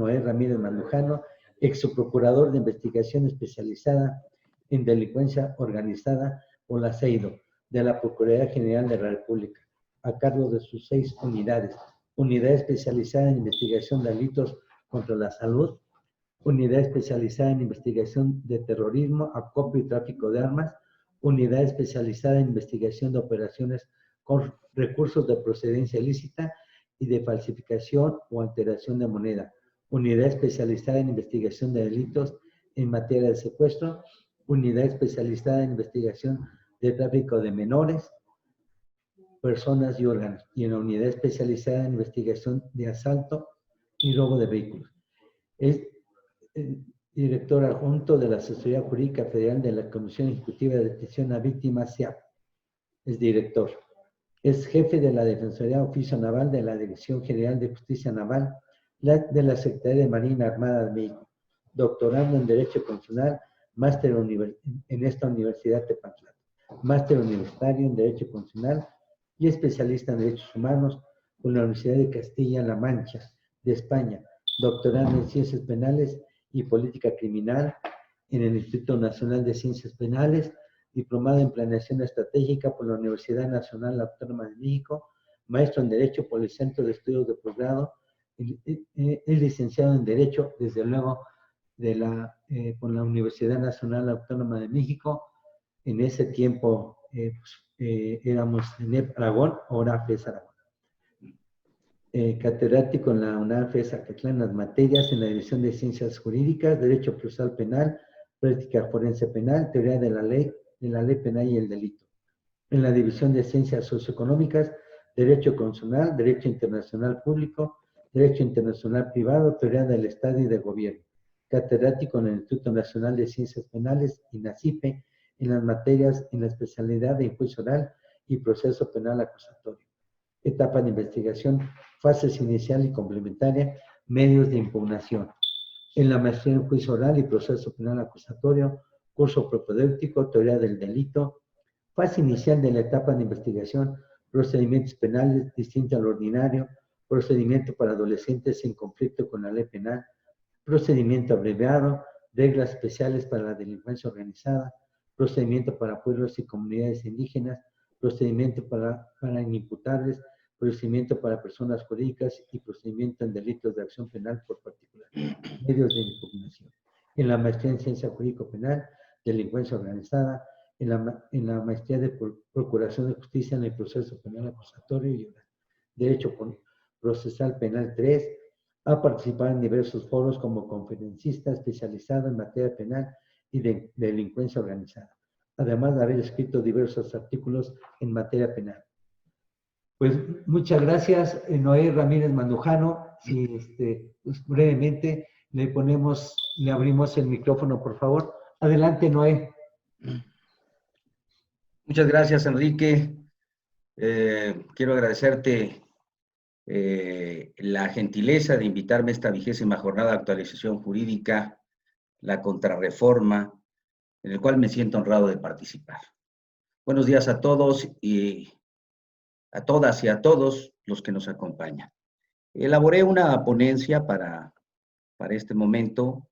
Noé Ramírez Mandujano, ex subprocurador de investigación especializada en delincuencia organizada por la CEIDO, de la Procuraduría General de la República, a cargo de sus 6 unidades: Unidad Especializada en Investigación de Delitos contra la Salud, Unidad Especializada en Investigación de Terrorismo, Acopio y Tráfico de Armas, Unidad Especializada en Investigación de Operaciones con recursos de procedencia ilícita y de falsificación o alteración de moneda, Unidad Especializada en Investigación de Delitos en materia de secuestro, Unidad Especializada en Investigación de Tráfico de Menores, Personas y Órganos, y en la Unidad Especializada en Investigación de Asalto y Robo de Vehículos. Es director adjunto de la Asesoría Jurídica Federal de la Comisión Ejecutiva de Atención a Víctimas, CEAP. Es director. Es jefe de la Defensoría Oficio Naval de la Dirección General de Justicia Naval de la Secretaría de Marina Armada de México. Doctorando en Derecho Constitucional, máster en esta Universidad de Tepoztlán. Máster universitario en Derecho Constitucional y especialista en Derechos Humanos con la Universidad de Castilla-La Mancha, de España. Doctorando en Ciencias Penales y Política Criminal en el Instituto Nacional de Ciencias Penales, diplomado en Planeación Estratégica por la Universidad Nacional Autónoma de México, maestro en Derecho por el Centro de Estudios de Posgrado, es licenciado en Derecho, desde luego, por la Universidad Nacional Autónoma de México. En ese tiempo éramos NEP Aragón, ahora FES Aragón. Catedrático en la UNAM FES Acatlán en las materias en la División de Ciencias Jurídicas, Derecho Procesal Penal, Práctica Forense Penal, Teoría de la Ley Penal y el Delito. En la División de Ciencias Socioeconómicas, Derecho Constitucional, Derecho Internacional Público, Derecho Internacional Privado, Teoría del Estado y del Gobierno. Catedrático en el Instituto Nacional de Ciencias Penales, INACIPE, en las materias en la especialidad de juicio oral y proceso penal acusatorio. Etapa de investigación, fases inicial y complementaria, medios de impugnación. En la maestría en juicio oral y proceso penal acusatorio, curso propedéutico, teoría del delito, fase inicial de la etapa de investigación, procedimientos penales distintos al ordinario, procedimiento para adolescentes en conflicto con la ley penal, procedimiento abreviado, reglas especiales para la delincuencia organizada, procedimiento para pueblos y comunidades indígenas, procedimiento para inimputables, procedimiento para personas jurídicas y procedimiento en delitos de acción penal por particular. Medios de impugnación. En la maestría en Ciencia Jurídico-Penal, Delincuencia Organizada, en la maestría de Procuración de Justicia en el Proceso Penal Acusatorio y Oral. Derecho Procesal Penal 3, ha participado en diversos foros como conferencista especializado en materia penal y de delincuencia organizada, además de haber escrito diversos artículos en materia penal. Pues muchas gracias, Noé Ramírez Mandujano. Si pues brevemente le abrimos el micrófono, por favor. Adelante, Noé. Muchas gracias, Enrique. Quiero agradecerte la gentileza de invitarme a esta 20ª jornada de actualización jurídica, la contrarreforma, en el cual me siento honrado de participar. Buenos días a todos y a todas y a todos los que nos acompañan. Elaboré una ponencia para este momento,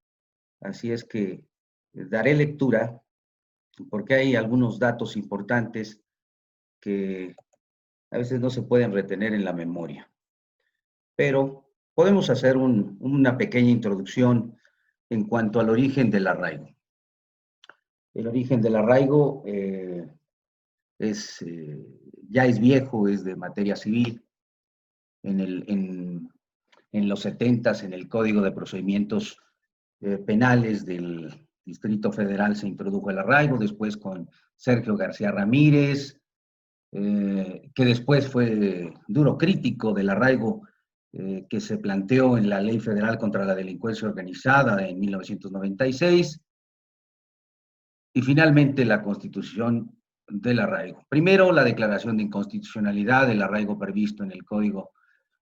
así es que daré lectura porque hay algunos datos importantes que a veces no se pueden retener en la memoria. Pero podemos hacer una pequeña introducción en cuanto al origen del arraigo. El origen del arraigo ya es viejo, es de materia civil. En los 70s, en el Código de Procedimientos Penales del Distrito Federal se introdujo el arraigo, después con Sergio García Ramírez, que después fue duro crítico del arraigo que se planteó en la Ley Federal contra la Delincuencia Organizada en 1996, y finalmente la Constitución del arraigo. Primero, la declaración de inconstitucionalidad del arraigo previsto en el Código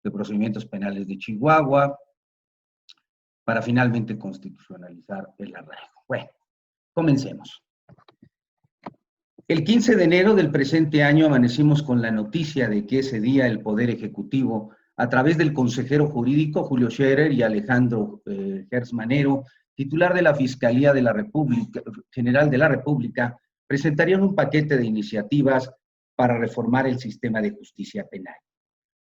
de Procedimientos Penales de Chihuahua, para finalmente constitucionalizar el arraigo. Bueno, comencemos. El 15 de enero del presente año amanecimos con la noticia de que ese día el Poder Ejecutivo a través del consejero jurídico Julio Scherer y Alejandro Hertz Manero, titular de la Fiscalía de la República, General de la República, presentarían un paquete de iniciativas para reformar el sistema de justicia penal.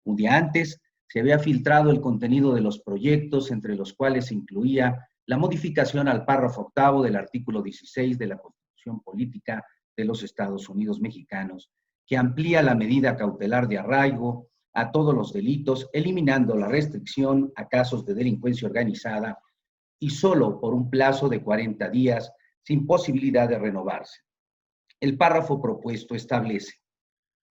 Un día antes se había filtrado el contenido de los proyectos, entre los cuales se incluía la modificación al párrafo octavo del artículo 16 de la Constitución Política de los Estados Unidos Mexicanos, que amplía la medida cautelar de arraigo a todos los delitos, eliminando la restricción a casos de delincuencia organizada y solo por un plazo de 40 días, sin posibilidad de renovarse. El párrafo propuesto establece: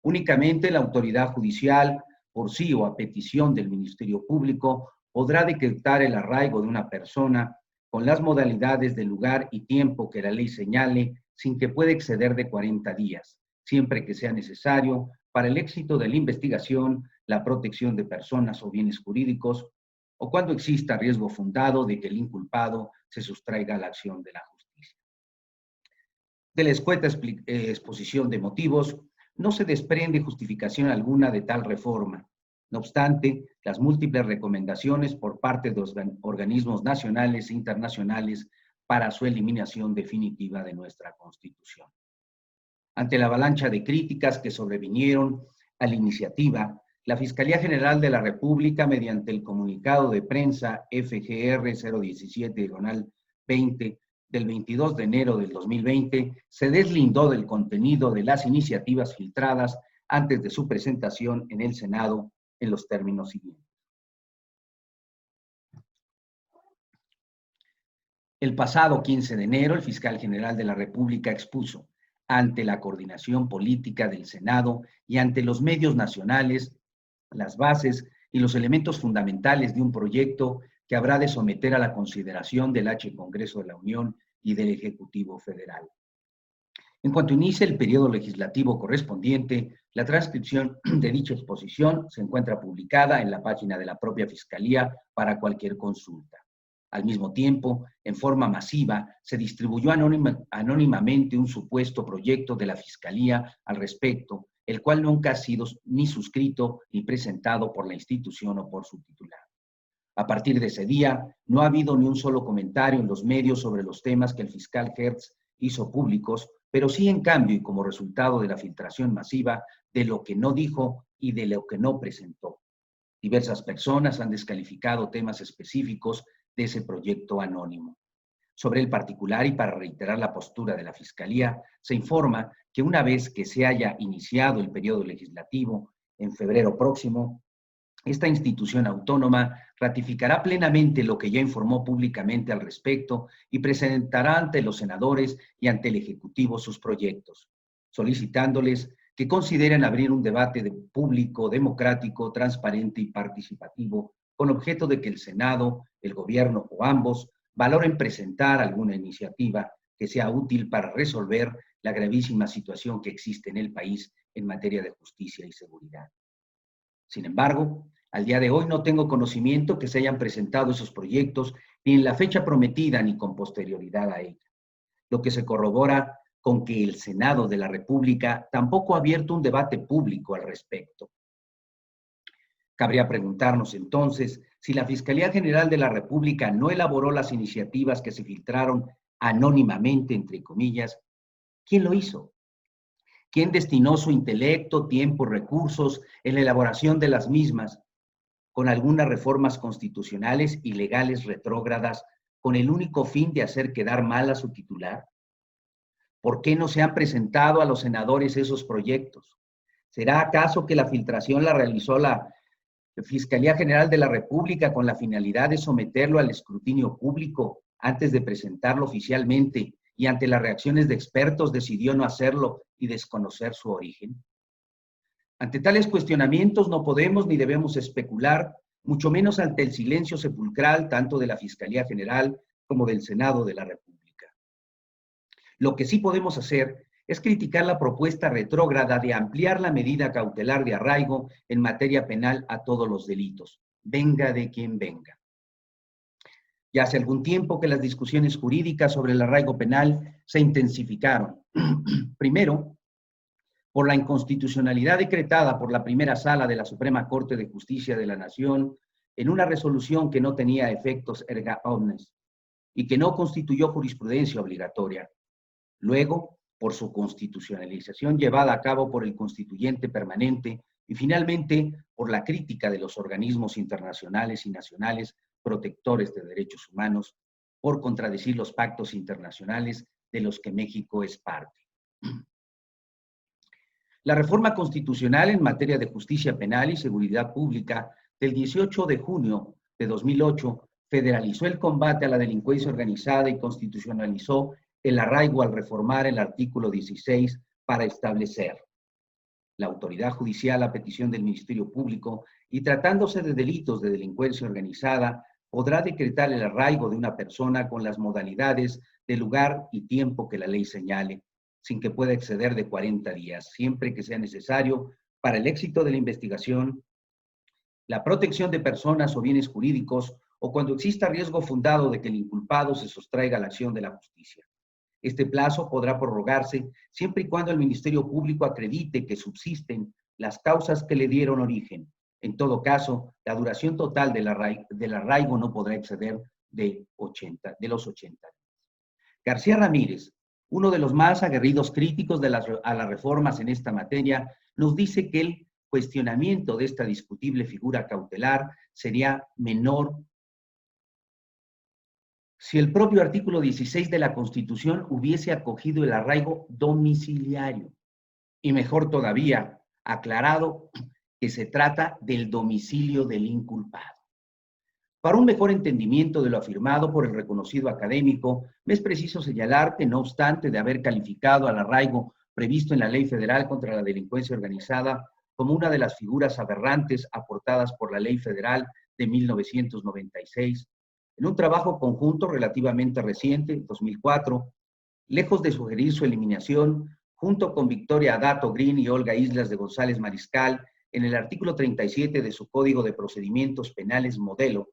únicamente la autoridad judicial, por sí o a petición del Ministerio Público, podrá decretar el arraigo de una persona con las modalidades de lugar y tiempo que la ley señale, sin que pueda exceder de 40 días, siempre que sea necesario para el éxito de la investigación, la protección de personas o bienes jurídicos, o cuando exista riesgo fundado de que el inculpado se sustraiga a la acción de la justicia. De la escueta exposición de motivos, no se desprende justificación alguna de tal reforma. No obstante, las múltiples recomendaciones por parte de los organismos nacionales e internacionales para su eliminación definitiva de nuestra Constitución. Ante la avalancha de críticas que sobrevinieron a la iniciativa, la Fiscalía General de la República, mediante el comunicado de prensa FGR 017-20 del 22 de enero del 2020, se deslindó del contenido de las iniciativas filtradas antes de su presentación en el Senado en los términos siguientes. El pasado 15 de enero, el fiscal general de la República expuso ante la coordinación política del Senado y ante los medios nacionales las bases y los elementos fundamentales de un proyecto que habrá de someter a la consideración del H. Congreso de la Unión y del Ejecutivo Federal. En cuanto inicie el periodo legislativo correspondiente, la transcripción de dicha exposición se encuentra publicada en la página de la propia Fiscalía para cualquier consulta. Al mismo tiempo, en forma masiva, se distribuyó anónimamente un supuesto proyecto de la Fiscalía al respecto, el cual nunca ha sido ni suscrito ni presentado por la institución o por su titular. A partir de ese día, no ha habido ni un solo comentario en los medios sobre los temas que el fiscal Hertz hizo públicos, pero sí, en cambio, y como resultado de la filtración masiva, de lo que no dijo y de lo que no presentó. Diversas personas han descalificado temas específicos de ese proyecto anónimo. Sobre el particular, y para reiterar la postura de la Fiscalía, se informa que una vez que se haya iniciado el periodo legislativo, en febrero próximo, esta institución autónoma ratificará plenamente lo que ya informó públicamente al respecto y presentará ante los senadores y ante el Ejecutivo sus proyectos, solicitándoles que consideren abrir un debate público, democrático, transparente y participativo, con objeto de que el Senado, el Gobierno o ambos valoren presentar alguna iniciativa que sea útil para resolver la gravísima situación que existe en el país en materia de justicia y seguridad. Sin embargo, al día de hoy no tengo conocimiento que se hayan presentado esos proyectos ni en la fecha prometida ni con posterioridad a ella, lo que se corrobora con que el Senado de la República tampoco ha abierto un debate público al respecto. Cabría preguntarnos entonces si la Fiscalía General de la República no elaboró las iniciativas que se filtraron anónimamente, entre comillas. ¿Quién lo hizo? ¿Quién destinó su intelecto, tiempo, recursos en la elaboración de las mismas, con algunas reformas constitucionales y legales retrógradas, con el único fin de hacer quedar mal a su titular? ¿Por qué no se han presentado a los senadores esos proyectos? ¿Será acaso que la filtración la realizó la Fiscalía General de la República con la finalidad de someterlo al escrutinio público antes de presentarlo oficialmente y ante las reacciones de expertos decidió no hacerlo y desconocer su origen? Ante tales cuestionamientos no podemos ni debemos especular, mucho menos ante el silencio sepulcral tanto de la Fiscalía General como del Senado de la República. Lo que sí podemos hacer es criticar la propuesta retrógrada de ampliar la medida cautelar de arraigo en materia penal a todos los delitos, venga de quien venga. Ya hace algún tiempo que las discusiones jurídicas sobre el arraigo penal se intensificaron. Primero, por la inconstitucionalidad decretada por la primera sala de la Suprema Corte de Justicia de la Nación en una resolución que no tenía efectos erga omnes y que no constituyó jurisprudencia obligatoria. Luego, por su constitucionalización llevada a cabo por el constituyente permanente y finalmente por la crítica de los organismos internacionales y nacionales protectores de derechos humanos por contradecir los pactos internacionales de los que México es parte. La reforma constitucional en materia de justicia penal y seguridad pública del 18 de junio de 2008 federalizó el combate a la delincuencia organizada y constitucionalizó el arraigo al reformar el artículo 16 para establecer la autoridad judicial a petición del Ministerio Público y tratándose de delitos de delincuencia organizada, podrá decretar el arraigo de una persona con las modalidades de lugar y tiempo que la ley señale, sin que pueda exceder de 40 días, siempre que sea necesario para el éxito de la investigación, la protección de personas o bienes jurídicos o cuando exista riesgo fundado de que el inculpado se sustraiga a la acción de la justicia. Este plazo podrá prorrogarse siempre y cuando el Ministerio Público acredite que subsisten las causas que le dieron origen. En todo caso, la duración total del arraigo no podrá exceder de los 80 días. García Ramírez, uno de los más aguerridos críticos a las reformas en esta materia, nos dice que el cuestionamiento de esta discutible figura cautelar sería menor si el propio artículo 16 de la Constitución hubiese acogido el arraigo domiciliario y mejor todavía, aclarado que se trata del domicilio del inculpado. Para un mejor entendimiento de lo afirmado por el reconocido académico, es preciso señalar que no obstante de haber calificado al arraigo previsto en la Ley Federal contra la Delincuencia Organizada como una de las figuras aberrantes aportadas por la Ley Federal de 1996, en un trabajo conjunto relativamente reciente, 2004, lejos de sugerir su eliminación, junto con Victoria Adato Green y Olga Islas de González Mariscal, en el artículo 37 de su Código de Procedimientos Penales Modelo,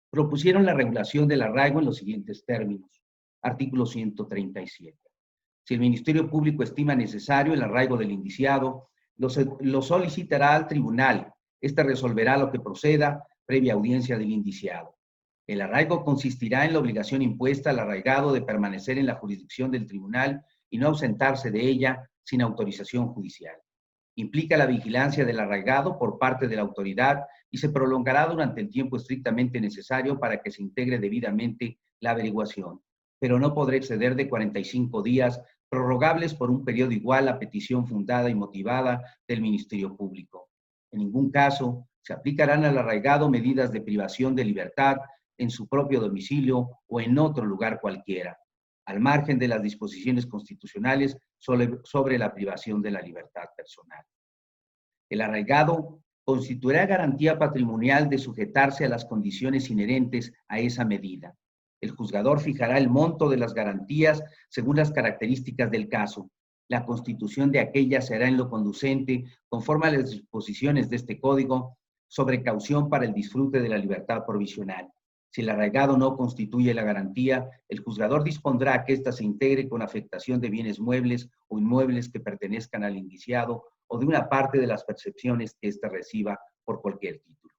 propusieron la regulación del arraigo en los siguientes términos. Artículo 137. Si el Ministerio Público estima necesario el arraigo del indiciado, lo solicitará al tribunal. Este resolverá lo que proceda previa audiencia del indiciado. El arraigo consistirá en la obligación impuesta al arraigado de permanecer en la jurisdicción del tribunal y no ausentarse de ella sin autorización judicial. Implica la vigilancia del arraigado por parte de la autoridad y se prolongará durante el tiempo estrictamente necesario para que se integre debidamente la averiguación, pero no podrá exceder de 45 días, prorrogables por un periodo igual a petición fundada y motivada del Ministerio Público. En ningún caso se aplicarán al arraigado medidas de privación de libertad en su propio domicilio o en otro lugar cualquiera, al margen de las disposiciones constitucionales sobre la privación de la libertad personal. El arraigado constituirá garantía patrimonial de sujetarse a las condiciones inherentes a esa medida. El juzgador fijará el monto de las garantías según las características del caso. La constitución de aquella será en lo conducente, conforme a las disposiciones de este código, sobre caución para el disfrute de la libertad provisional. Si el arraigado no constituye la garantía, el juzgador dispondrá que ésta se integre con afectación de bienes muebles o inmuebles que pertenezcan al indiciado o de una parte de las percepciones que ésta reciba por cualquier título.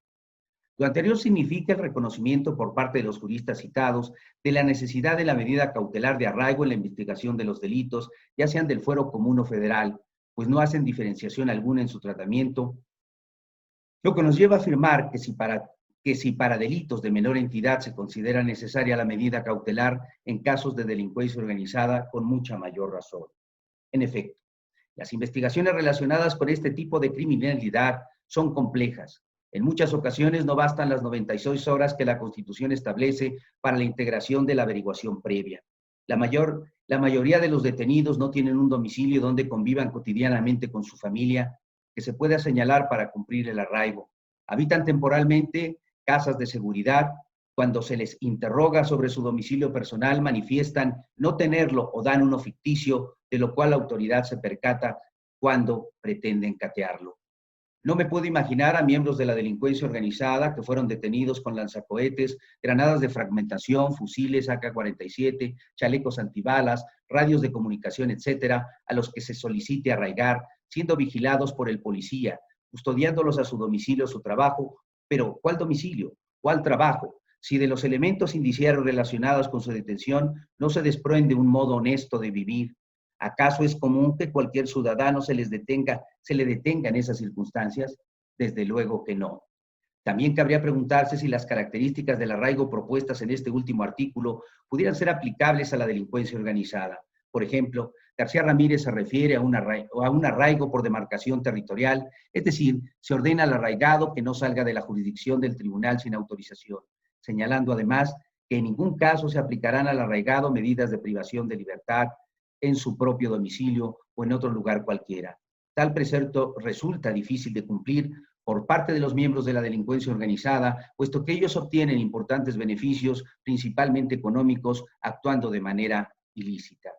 Lo anterior significa el reconocimiento por parte de los juristas citados de la necesidad de la medida cautelar de arraigo en la investigación de los delitos, ya sean del fuero común o federal, pues no hacen diferenciación alguna en su tratamiento, lo que nos lleva a afirmar que si para delitos de menor entidad se considera necesaria la medida cautelar, en casos de delincuencia organizada, con mucha mayor razón. En efecto, las investigaciones relacionadas con este tipo de criminalidad son complejas. En muchas ocasiones no bastan las 96 horas que la Constitución establece para la integración de la averiguación previa. La mayoría de los detenidos no tienen un domicilio donde convivan cotidianamente con su familia que se pueda señalar para cumplir el arraigo. Habitan temporalmente casas de seguridad. Cuando se les interroga sobre su domicilio personal, manifiestan no tenerlo o dan uno ficticio, de lo cual la autoridad se percata cuando pretenden catearlo. No me puedo imaginar a miembros de la delincuencia organizada que fueron detenidos con lanzacohetes, granadas de fragmentación, fusiles AK-47, chalecos antibalas, radios de comunicación, etcétera, a los que se solicite arraigar, siendo vigilados por el policía, custodiándolos a su domicilio o su trabajo. Pero, ¿cuál domicilio? ¿Cuál trabajo? Si de los elementos indiciarios relacionados con su detención no se desprende un modo honesto de vivir, ¿acaso es común que cualquier ciudadano se le detenga en esas circunstancias? Desde luego que no. También cabría preguntarse si las características del arraigo propuestas en este último artículo pudieran ser aplicables a la delincuencia organizada. Por ejemplo, García Ramírez se refiere a un arraigo por demarcación territorial, es decir, se ordena al arraigado que no salga de la jurisdicción del tribunal sin autorización, señalando además que en ningún caso se aplicarán al arraigado medidas de privación de libertad en su propio domicilio o en otro lugar cualquiera. Tal precepto resulta difícil de cumplir por parte de los miembros de la delincuencia organizada, puesto que ellos obtienen importantes beneficios, principalmente económicos, actuando de manera ilícita.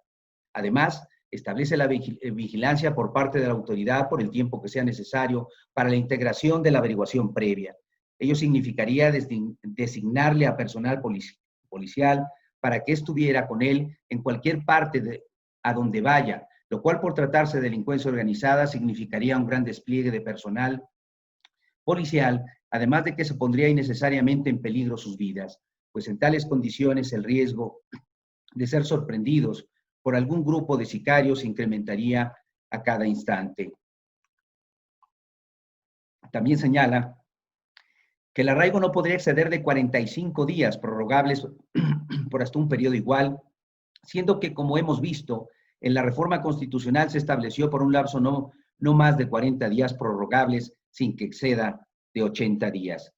Además, establece la vigilancia por parte de la autoridad por el tiempo que sea necesario para la integración de la averiguación previa. Ello significaría designarle a personal policial para que estuviera con él en cualquier parte a donde vaya, lo cual por tratarse de delincuencia organizada significaría un gran despliegue de personal policial, además de que se pondría innecesariamente en peligro sus vidas, pues en tales condiciones el riesgo de ser sorprendidos por algún grupo de sicarios se incrementaría a cada instante. También señala que el arraigo no podría exceder de 45 días prorrogables por hasta un periodo igual, siendo que, como hemos visto, en la reforma constitucional se estableció por un lapso no más de 40 días prorrogables sin que exceda de 80 días.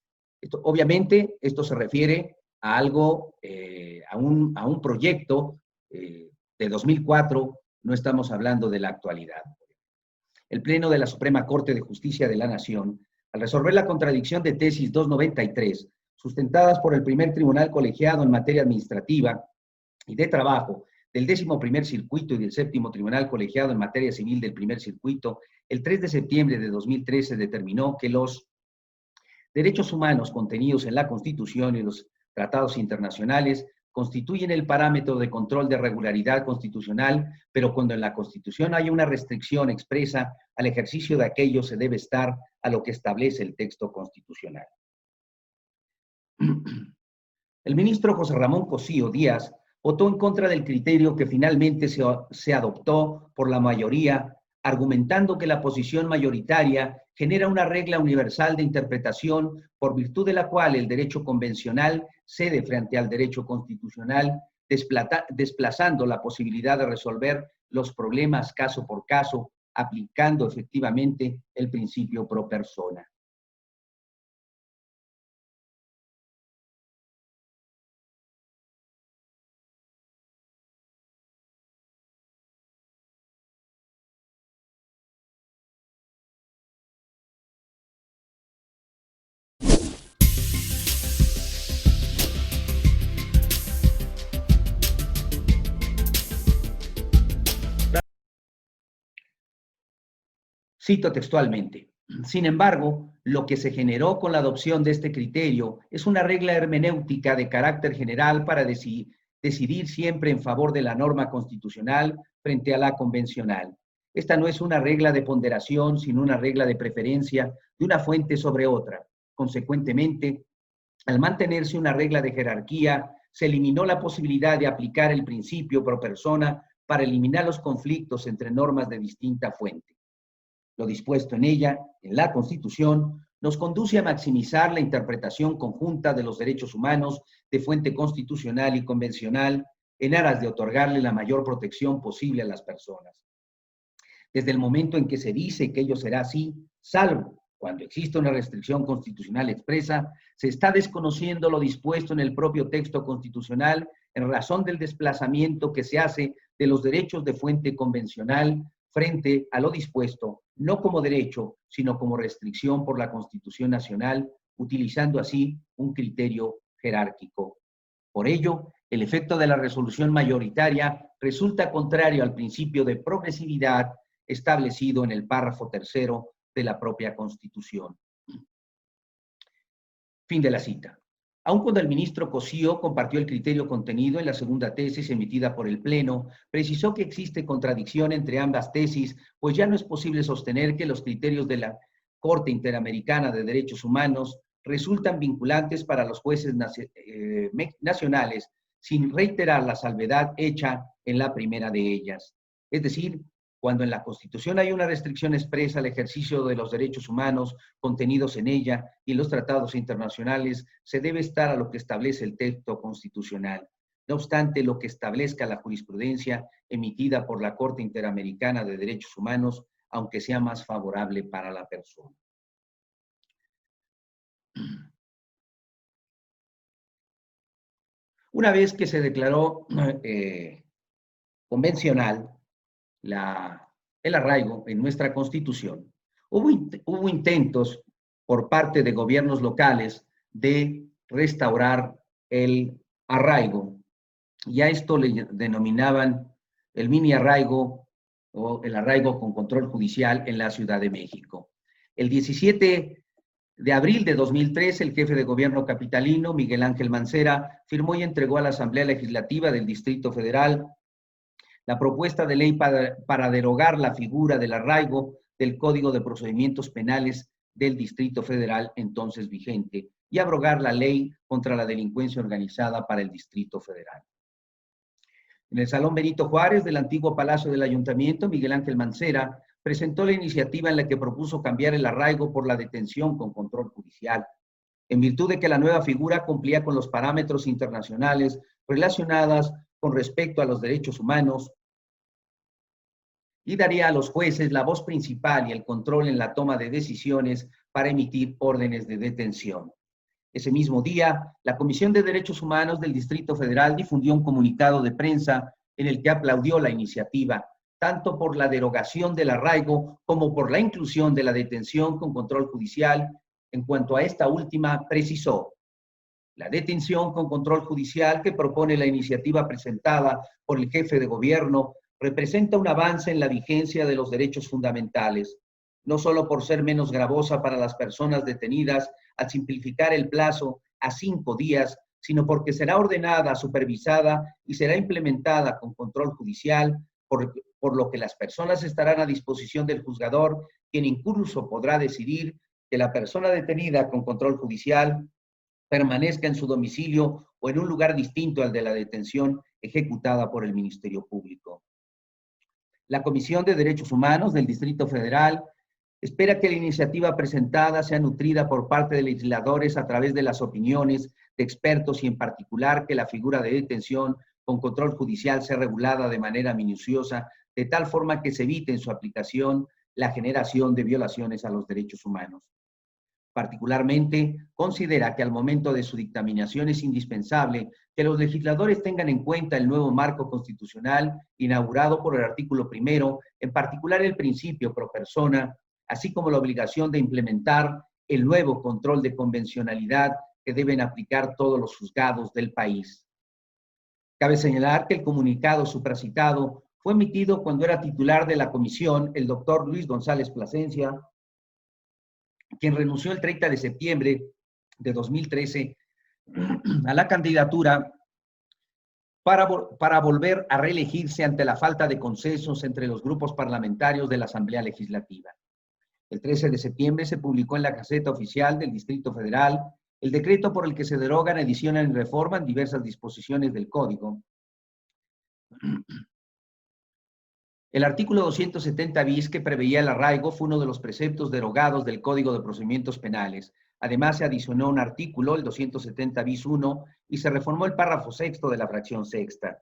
Obviamente, esto se refiere a algo, a un proyecto de 2004, no estamos hablando de la actualidad. El Pleno de la Suprema Corte de Justicia de la Nación, al resolver la contradicción de tesis 293, sustentadas por el primer tribunal colegiado en materia administrativa y de trabajo del 11º Circuito y del 7º Tribunal Colegiado en materia civil del 1er Circuito, el 3 de septiembre de 2013 determinó que los derechos humanos contenidos en la Constitución y los tratados internacionales constituyen el parámetro de control de regularidad constitucional, pero cuando en la Constitución hay una restricción expresa al ejercicio de aquello se debe estar a lo que establece el texto constitucional. El ministro José Ramón Cosío Díaz votó en contra del criterio que finalmente se adoptó por la mayoría, argumentando que la posición mayoritaria genera una regla universal de interpretación por virtud de la cual el derecho convencional cede frente al derecho constitucional, desplazando la posibilidad de resolver los problemas caso por caso, aplicando efectivamente el principio pro persona. Cito textualmente. Sin embargo, lo que se generó con la adopción de este criterio es una regla hermenéutica de carácter general para decidir siempre en favor de la norma constitucional frente a la convencional. Esta no es una regla de ponderación, sino una regla de preferencia de una fuente sobre otra. Consecuentemente, al mantenerse una regla de jerarquía, se eliminó la posibilidad de aplicar el principio pro persona para eliminar los conflictos entre normas de distinta fuente. Lo dispuesto en ella, en la Constitución, nos conduce a maximizar la interpretación conjunta de los derechos humanos de fuente constitucional y convencional en aras de otorgarle la mayor protección posible a las personas. Desde el momento en que se dice que ello será así, salvo cuando existe una restricción constitucional expresa, se está desconociendo lo dispuesto en el propio texto constitucional en razón del desplazamiento que se hace de los derechos de fuente convencional frente a lo dispuesto, no como derecho, sino como restricción por la Constitución Nacional, utilizando así un criterio jerárquico. Por ello, el efecto de la resolución mayoritaria resulta contrario al principio de progresividad establecido en el párrafo tercero de la propia Constitución. Fin de la cita. Aun cuando el ministro Cosío compartió el criterio contenido en la segunda tesis emitida por el Pleno, precisó que existe contradicción entre ambas tesis, pues ya no es posible sostener que los criterios de la Corte Interamericana de Derechos Humanos resultan vinculantes para los jueces nacionales, sin reiterar la salvedad hecha en la primera de ellas. Es decir, cuando en la Constitución hay una restricción expresa al ejercicio de los derechos humanos contenidos en ella y en los tratados internacionales, se debe estar a lo que establece el texto constitucional. No obstante, lo que establezca la jurisprudencia emitida por la Corte Interamericana de Derechos Humanos, aunque sea más favorable para la persona. Una vez que se declaró convencional el arraigo en nuestra Constitución, hubo intentos por parte de gobiernos locales de restaurar el arraigo, y a esto le denominaban el mini arraigo o el arraigo con control judicial en la Ciudad de México. El 17 de abril de 2003, el jefe de gobierno capitalino, Miguel Ángel Mancera, firmó y entregó a la Asamblea Legislativa del Distrito Federal la propuesta de ley para derogar la figura del arraigo del Código de Procedimientos Penales del Distrito Federal entonces vigente y abrogar la ley contra la delincuencia organizada para el Distrito Federal. En el Salón Benito Juárez del antiguo Palacio del Ayuntamiento, Miguel Ángel Mancera presentó la iniciativa en la que propuso cambiar el arraigo por la detención con control judicial, en virtud de que la nueva figura cumplía con los parámetros internacionales relacionados con respecto a los derechos humanos y daría a los jueces la voz principal y el control en la toma de decisiones para emitir órdenes de detención. Ese mismo día, la Comisión de Derechos Humanos del Distrito Federal difundió un comunicado de prensa en el que aplaudió la iniciativa, tanto por la derogación del arraigo como por la inclusión de la detención con control judicial. En cuanto a esta última, precisó: la detención con control judicial que propone la iniciativa presentada por el jefe de gobierno representa un avance en la vigencia de los derechos fundamentales, no solo por ser menos gravosa para las personas detenidas al simplificar el plazo a 5 días, sino porque será ordenada, supervisada y será implementada con control judicial, por lo que las personas estarán a disposición del juzgador, quien incluso podrá decidir que la persona detenida con control judicial permanezca en su domicilio o en un lugar distinto al de la detención ejecutada por el Ministerio Público. La Comisión de Derechos Humanos del Distrito Federal espera que la iniciativa presentada sea nutrida por parte de legisladores a través de las opiniones de expertos y en particular que la figura de detención con control judicial sea regulada de manera minuciosa, de tal forma que se evite en su aplicación la generación de violaciones a los derechos humanos. Particularmente, considera que al momento de su dictaminación es indispensable que los legisladores tengan en cuenta el nuevo marco constitucional inaugurado por el artículo 1, en particular el principio pro persona, así como la obligación de implementar el nuevo control de convencionalidad que deben aplicar todos los juzgados del país. Cabe señalar que el comunicado supracitado fue emitido cuando era titular de la comisión el doctor Luis González Plasencia, quien renunció el 30 de septiembre de 2013 a la candidatura para volver a reelegirse ante la falta de consensos entre los grupos parlamentarios de la Asamblea Legislativa. El 13 de septiembre se publicó en la Gaceta Oficial del Distrito Federal el decreto por el que se derogan, adicionan y reforman diversas disposiciones del Código. El artículo 270 bis, que preveía el arraigo, fue uno de los preceptos derogados del Código de Procedimientos Penales. Además, se adicionó un artículo, el 270 bis 1, y se reformó el párrafo 6º de la fracción 6ª.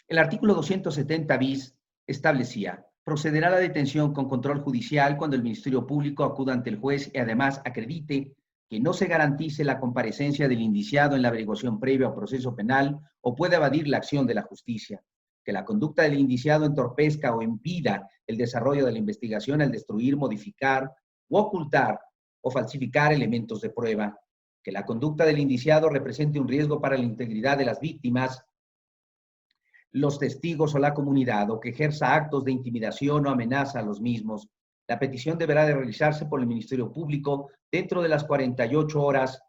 El artículo 270 bis establecía: procederá la detención con control judicial cuando el Ministerio Público acuda ante el juez y además acredite que no se garantice la comparecencia del indiciado en la averiguación previa o proceso penal o pueda evadir la acción de la justicia, que la conducta del indiciado entorpezca o impida el desarrollo de la investigación al destruir, modificar o ocultar o falsificar elementos de prueba, que la conducta del indiciado represente un riesgo para la integridad de las víctimas, los testigos o la comunidad, o que ejerza actos de intimidación o amenaza a los mismos, La petición deberá de realizarse por el Ministerio Público dentro de las 48 horas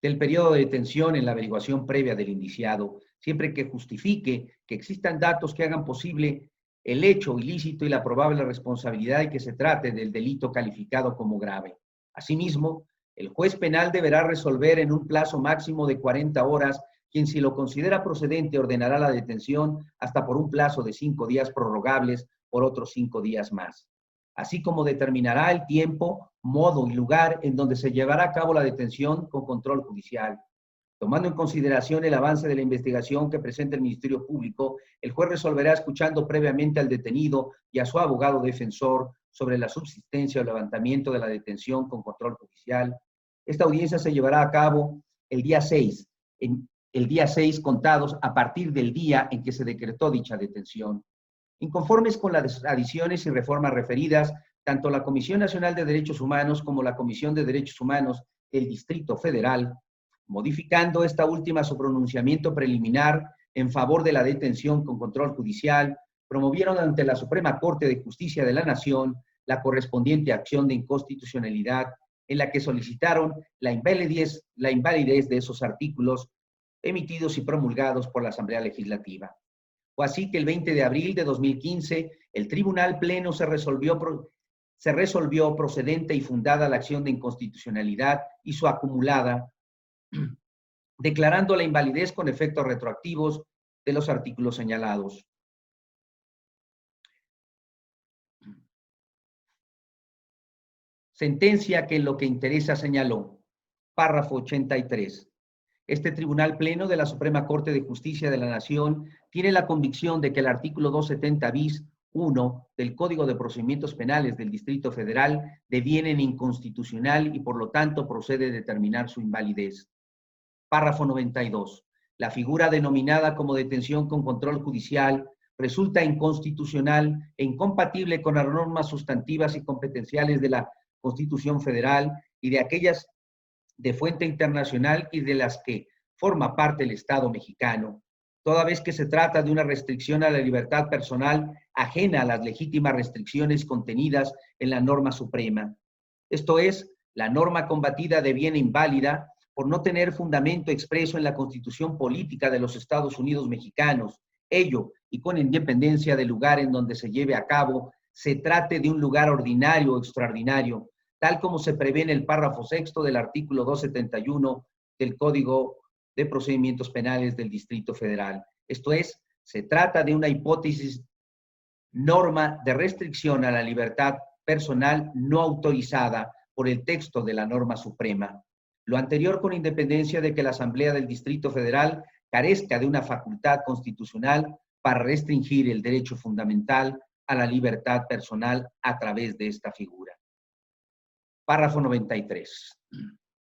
del periodo de detención en la averiguación previa del indiciado, siempre que justifique que existan datos que hagan posible el hecho ilícito y la probable responsabilidad de que se trate del delito calificado como grave. Asimismo, el juez penal deberá resolver en un plazo máximo de 40 horas, quien si lo considera procedente ordenará la detención hasta por un plazo de 5 días prorrogables por otros 5 días más, así como determinará el tiempo, modo y lugar en donde se llevará a cabo la detención con control judicial. Tomando en consideración el avance de la investigación que presenta el Ministerio Público, el juez resolverá escuchando previamente al detenido y a su abogado defensor sobre la subsistencia o levantamiento de la detención con control judicial. Esta audiencia se llevará a cabo el día 6, contados a partir del día en que se decretó dicha detención. Inconformes con las adiciones y reformas referidas, tanto la Comisión Nacional de Derechos Humanos como la Comisión de Derechos Humanos del Distrito Federal, modificando esta última su pronunciamiento preliminar en favor de la detención con control judicial, promovieron ante la Suprema Corte de Justicia de la Nación la correspondiente acción de inconstitucionalidad en la que solicitaron la invalidez de esos artículos emitidos y promulgados por la Asamblea Legislativa. Fue así que el 20 de abril de 2015, el Tribunal Pleno se resolvió procedente y fundada la acción de inconstitucionalidad y su acumulada, declarando la invalidez con efectos retroactivos de los artículos señalados. Sentencia que en lo que interesa señaló. Párrafo 83. Este Tribunal Pleno de la Suprema Corte de Justicia de la Nación tiene la convicción de que el artículo 270 bis 1 del Código de Procedimientos Penales del Distrito Federal deviene inconstitucional y por lo tanto procede determinar su invalidez. Párrafo 92. La figura denominada como detención con control judicial resulta inconstitucional e incompatible con las normas sustantivas y competenciales de la Constitución Federal y de aquellas de fuente internacional y de las que forma parte el Estado mexicano, toda vez que se trata de una restricción a la libertad personal ajena a las legítimas restricciones contenidas en la norma suprema. Esto es, la norma combatida deviene inválida por no tener fundamento expreso en la Constitución Política de los Estados Unidos mexicanos, ello y con independencia del lugar en donde se lleve a cabo, se trate de un lugar ordinario o extraordinario, tal como se prevé en el párrafo 6 del artículo 271 del Código de Procedimientos Penales del Distrito Federal. Esto es, se trata de una hipótesis norma de restricción a la libertad personal no autorizada por el texto de la norma suprema. Lo anterior con independencia de que la Asamblea del Distrito Federal carezca de una facultad constitucional para restringir el derecho fundamental a la libertad personal a través de esta figura. Párrafo 93.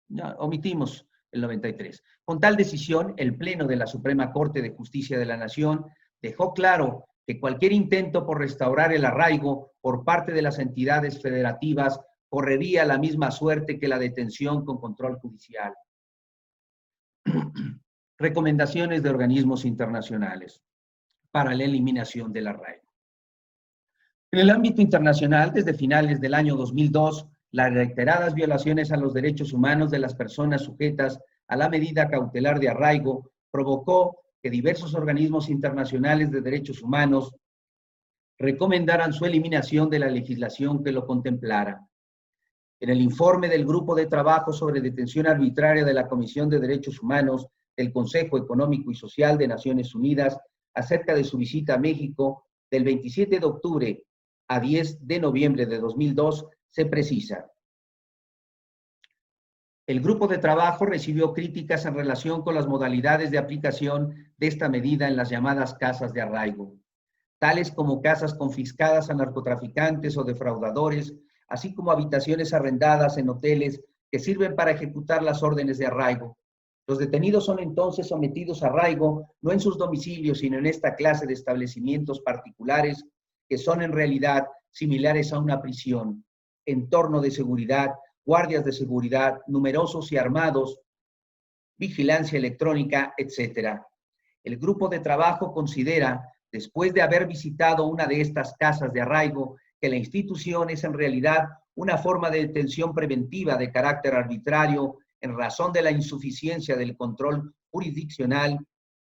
Ya, omitimos el 93. Con tal decisión, el Pleno de la Suprema Corte de Justicia de la Nación dejó claro que cualquier intento por restaurar el arraigo por parte de las entidades federativas correría la misma suerte que la detención con control judicial. Recomendaciones de organismos internacionales para la eliminación del arraigo. En el ámbito internacional, desde finales del año 2002, las reiteradas violaciones a los derechos humanos de las personas sujetas a la medida cautelar de arraigo provocó que diversos organismos internacionales de derechos humanos recomendaran su eliminación de la legislación que lo contemplara. En el informe del Grupo de Trabajo sobre Detención Arbitraria de la Comisión de Derechos Humanos del Consejo Económico y Social de Naciones Unidas acerca de su visita a México del 27 de octubre a 10 de noviembre de 2002, se precisa. El grupo de trabajo recibió críticas en relación con las modalidades de aplicación de esta medida en las llamadas casas de arraigo, tales como casas confiscadas a narcotraficantes o defraudadores, así como habitaciones arrendadas en hoteles que sirven para ejecutar las órdenes de arraigo. Los detenidos son entonces sometidos a arraigo no en sus domicilios, sino en esta clase de establecimientos particulares que son en realidad similares a una prisión, entorno de seguridad, guardias de seguridad, numerosos y armados, vigilancia electrónica, etc. El grupo de trabajo considera después de haber visitado una de estas casas de arraigo, que la institución es en realidad una forma de detención preventiva de carácter arbitrario en razón de la insuficiencia del control jurisdiccional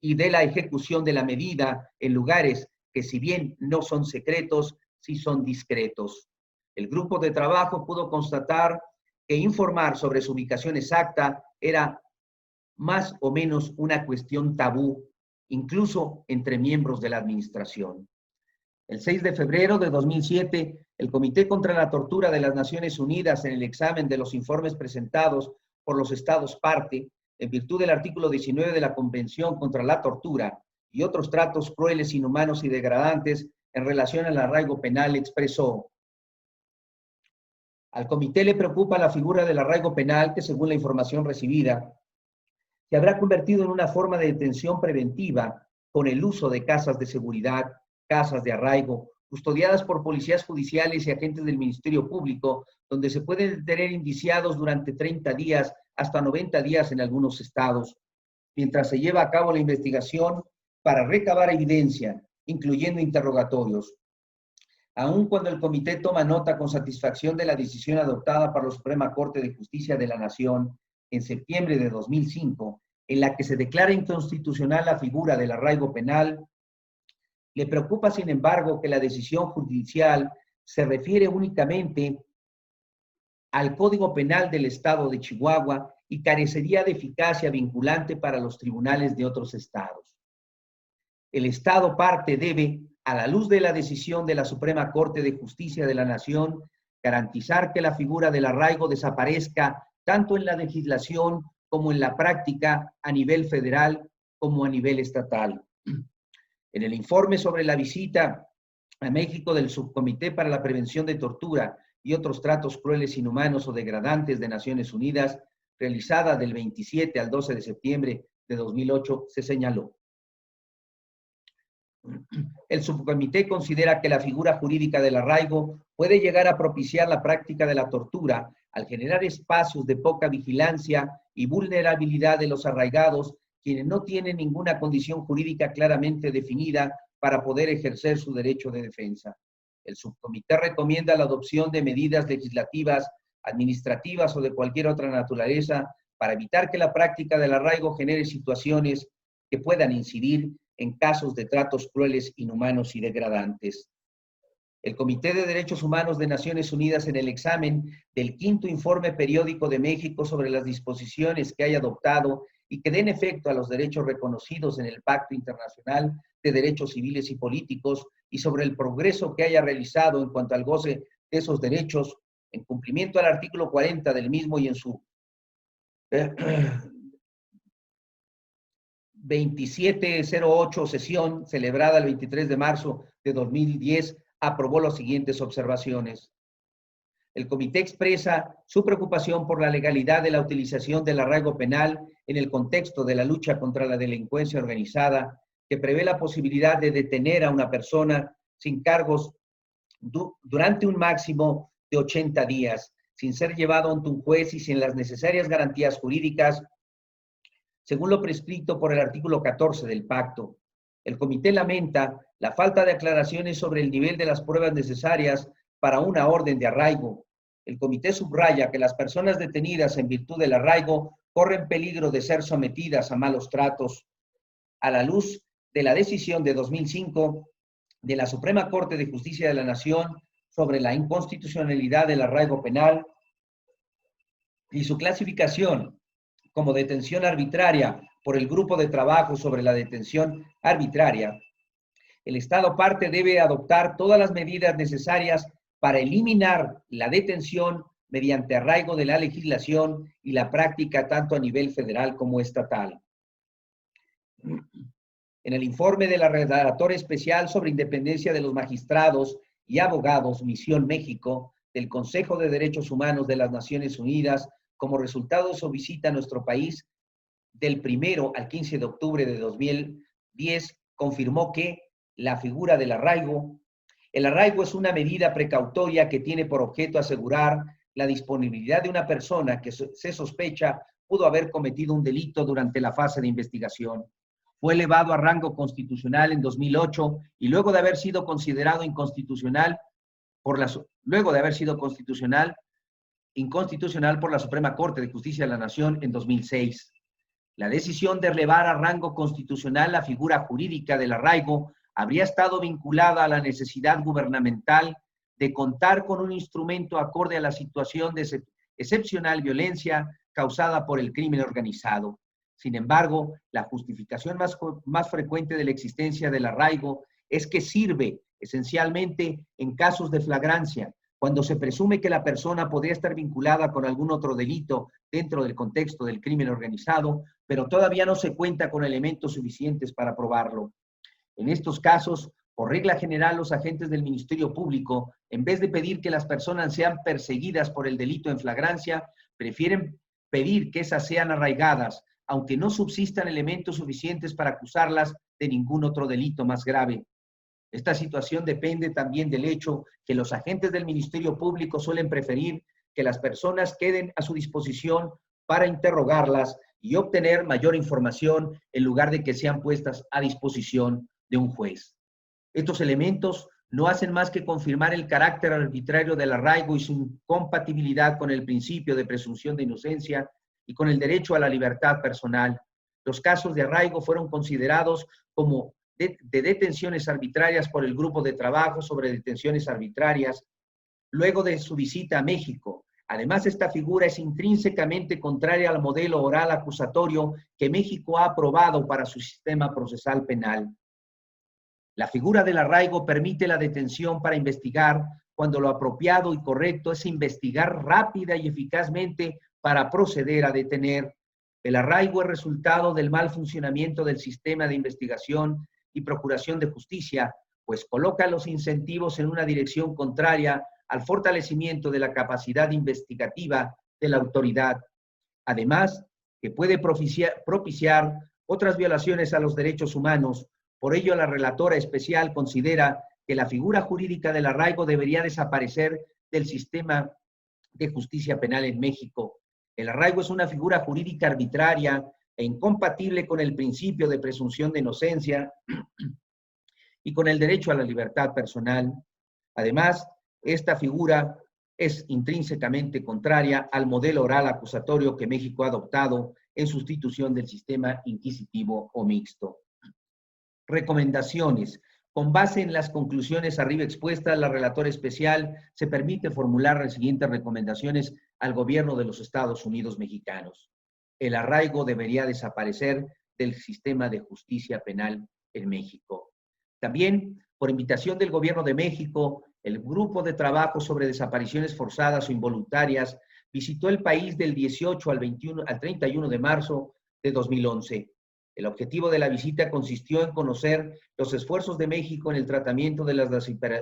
y de la ejecución de la medida en lugares que, si bien no son secretos, sí son discretos. El grupo de trabajo pudo constatar que informar sobre su ubicación exacta era más o menos una cuestión tabú, incluso entre miembros de la administración. El 6 de febrero de 2007, el Comité contra la Tortura de las Naciones Unidas, en el examen de los informes presentados por los Estados parte, en virtud del artículo 19 de la Convención contra la Tortura y otros tratos crueles, inhumanos y degradantes en relación al arraigo penal, expresó: al Comité le preocupa la figura del arraigo penal que, según la información recibida, se habrá convertido en una forma de detención preventiva con el uso de casas de seguridad, casas de arraigo, custodiadas por policías judiciales y agentes del Ministerio Público, donde se pueden detener indiciados durante 30 días hasta 90 días en algunos estados, mientras se lleva a cabo la investigación para recabar evidencia, incluyendo interrogatorios. Aun cuando el Comité toma nota con satisfacción de la decisión adoptada por la Suprema Corte de Justicia de la Nación en septiembre de 2005, en la que se declara inconstitucional la figura del arraigo penal, le preocupa, sin embargo, que la decisión judicial se refiere únicamente al Código Penal del Estado de Chihuahua y carecería de eficacia vinculante para los tribunales de otros estados. El Estado parte debe, a la luz de la decisión de la Suprema Corte de Justicia de la Nación, garantizar que la figura del arraigo desaparezca tanto en la legislación como en la práctica a nivel federal como a nivel estatal. En el informe sobre la visita a México del Subcomité para la Prevención de Tortura y otros tratos crueles, inhumanos o degradantes de Naciones Unidas, realizada del 27 al 12 de septiembre de 2008, se señaló: el subcomité considera que la figura jurídica del arraigo puede llegar a propiciar la práctica de la tortura al generar espacios de poca vigilancia y vulnerabilidad de los arraigados, quienes no tienen ninguna condición jurídica claramente definida para poder ejercer su derecho de defensa. El subcomité recomienda la adopción de medidas legislativas, administrativas o de cualquier otra naturaleza para evitar que la práctica del arraigo genere situaciones que puedan incidir en casos de tratos crueles, inhumanos y degradantes. El Comité de Derechos Humanos de Naciones Unidas, en el examen del 5º Informe Periódico de México sobre las disposiciones que haya adoptado y que den efecto a los derechos reconocidos en el Pacto Internacional de Derechos Civiles y Políticos y sobre el progreso que haya realizado en cuanto al goce de esos derechos, en cumplimiento al artículo 40 del mismo y en su 2708 sesión celebrada el 23 de marzo de 2010, aprobó las siguientes observaciones. El comité expresa su preocupación por la legalidad de la utilización del arraigo penal en el contexto de la lucha contra la delincuencia organizada, que prevé la posibilidad de detener a una persona sin cargos durante un máximo de 80 días, sin ser llevado ante un juez y sin las necesarias garantías jurídicas, según lo prescrito por el artículo 14 del pacto. El comité lamenta la falta de aclaraciones sobre el nivel de las pruebas necesarias para una orden de arraigo. El comité subraya que las personas detenidas en virtud del arraigo corren peligro de ser sometidas a malos tratos. A la luz de la decisión de 2005 de la Suprema Corte de Justicia de la Nación sobre la inconstitucionalidad del arraigo penal y su clasificación como detención arbitraria por el Grupo de Trabajo sobre la Detención Arbitraria, el Estado parte debe adoptar todas las medidas necesarias para eliminar la detención mediante arraigo de la legislación y la práctica tanto a nivel federal como estatal. En el informe de la Relatora Especial sobre Independencia de los Magistrados y Abogados, Misión México, del Consejo de Derechos Humanos de las Naciones Unidas, como resultado de su visita a nuestro país del 1 al 15 de octubre de 2010, confirmó que la figura del arraigo, el arraigo es una medida precautoria que tiene por objeto asegurar la disponibilidad de una persona que se sospecha pudo haber cometido un delito durante la fase de investigación. Fue elevado a rango constitucional en 2008 y luego de haber sido considerado inconstitucional por la Suprema Corte de Justicia de la Nación en 2006. La decisión de elevar a rango constitucional la figura jurídica del arraigo habría estado vinculada a la necesidad gubernamental de contar con un instrumento acorde a la situación de excepcional violencia causada por el crimen organizado. Sin embargo, la justificación más frecuente de la existencia del arraigo es que sirve esencialmente en casos de flagrancia, cuando se presume que la persona podría estar vinculada con algún otro delito dentro del contexto del crimen organizado, pero todavía no se cuenta con elementos suficientes para probarlo. En estos casos, por regla general, los agentes del Ministerio Público, en vez de pedir que las personas sean perseguidas por el delito en flagrancia, prefieren pedir que esas sean arraigadas, aunque no subsistan elementos suficientes para acusarlas de ningún otro delito más grave. Esta situación depende también del hecho que los agentes del Ministerio Público suelen preferir que las personas queden a su disposición para interrogarlas y obtener mayor información en lugar de que sean puestas a disposición de un juez. Estos elementos no hacen más que confirmar el carácter arbitrario del arraigo y su incompatibilidad con el principio de presunción de inocencia y con el derecho a la libertad personal. Los casos de arraigo fueron considerados como de detenciones arbitrarias por el Grupo de Trabajo sobre Detenciones Arbitrarias luego de su visita a México. Además, esta figura es intrínsecamente contraria al modelo oral acusatorio que México ha aprobado para su sistema procesal penal. La figura del arraigo permite la detención para investigar cuando lo apropiado y correcto es investigar rápida y eficazmente para proceder a detener. El arraigo es resultado del mal funcionamiento del sistema de investigación y procuración de justicia, pues coloca los incentivos en una dirección contraria al fortalecimiento de la capacidad investigativa de la autoridad. Además, que puede propiciar otras violaciones a los derechos humanos. Por ello, la relatora especial considera que la figura jurídica del arraigo debería desaparecer del sistema de justicia penal en México. El arraigo es una figura jurídica arbitraria e incompatible con el principio de presunción de inocencia y con el derecho a la libertad personal. Además, esta figura es intrínsecamente contraria al modelo oral acusatorio que México ha adoptado en sustitución del sistema inquisitivo o mixto. Recomendaciones. Con base en las conclusiones arriba expuestas, la relatora especial se permite formular las siguientes recomendaciones al gobierno de los Estados Unidos mexicanos. El arraigo debería desaparecer del sistema de justicia penal en México. También, por invitación del gobierno de México, el Grupo de Trabajo sobre Desapariciones Forzadas o Involuntarias visitó el país del 18 al 31 de marzo de 2011. El objetivo de la visita consistió en conocer los esfuerzos de México en el tratamiento de las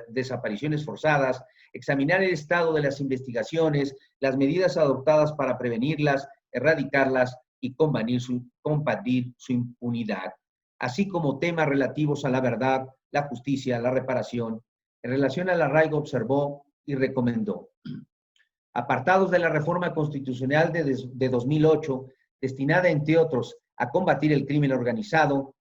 desapariciones forzadas, examinar el estado de las investigaciones, las medidas adoptadas para prevenirlas, erradicarlas y combatir su impunidad, así como temas relativos a la verdad, la justicia, la reparación. En relación al arraigo, observó y recomendó apartados de la reforma constitucional de 2008, destinada, entre otros, a combatir el crimen organizado,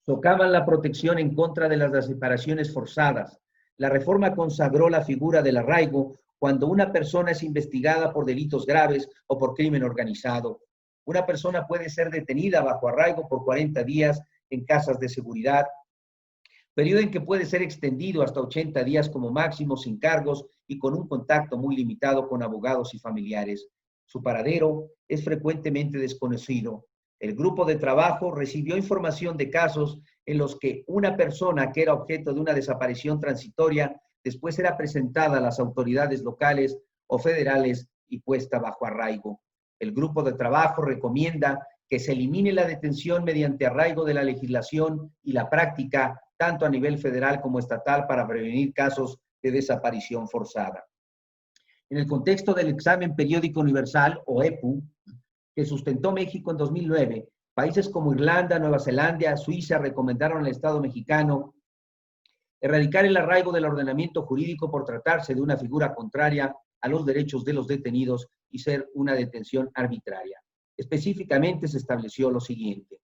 socavan la protección en contra de las desapariciones forzadas. La reforma consagró la figura del arraigo cuando una persona es investigada por delitos graves o por crimen organizado. Una persona puede ser detenida bajo arraigo por 40 días en casas de seguridad, periodo en que puede ser extendido hasta 80 días como máximo sin cargos y con un contacto muy limitado con abogados y familiares. Su paradero es frecuentemente desconocido. El grupo de trabajo recibió información de casos en los que una persona que era objeto de una desaparición transitoria después era presentada a las autoridades locales o federales y puesta bajo arraigo. El grupo de trabajo recomienda que se elimine la detención mediante arraigo de la legislación y la práctica, tanto a nivel federal como estatal, para prevenir casos de desaparición forzada. En el contexto del examen periódico universal, o EPU, que sustentó México en 2009, países como Irlanda, Nueva Zelanda, Suiza recomendaron al Estado mexicano erradicar el arraigo del ordenamiento jurídico por tratarse de una figura contraria a los derechos de los detenidos y ser una detención arbitraria. Específicamente se estableció lo siguiente.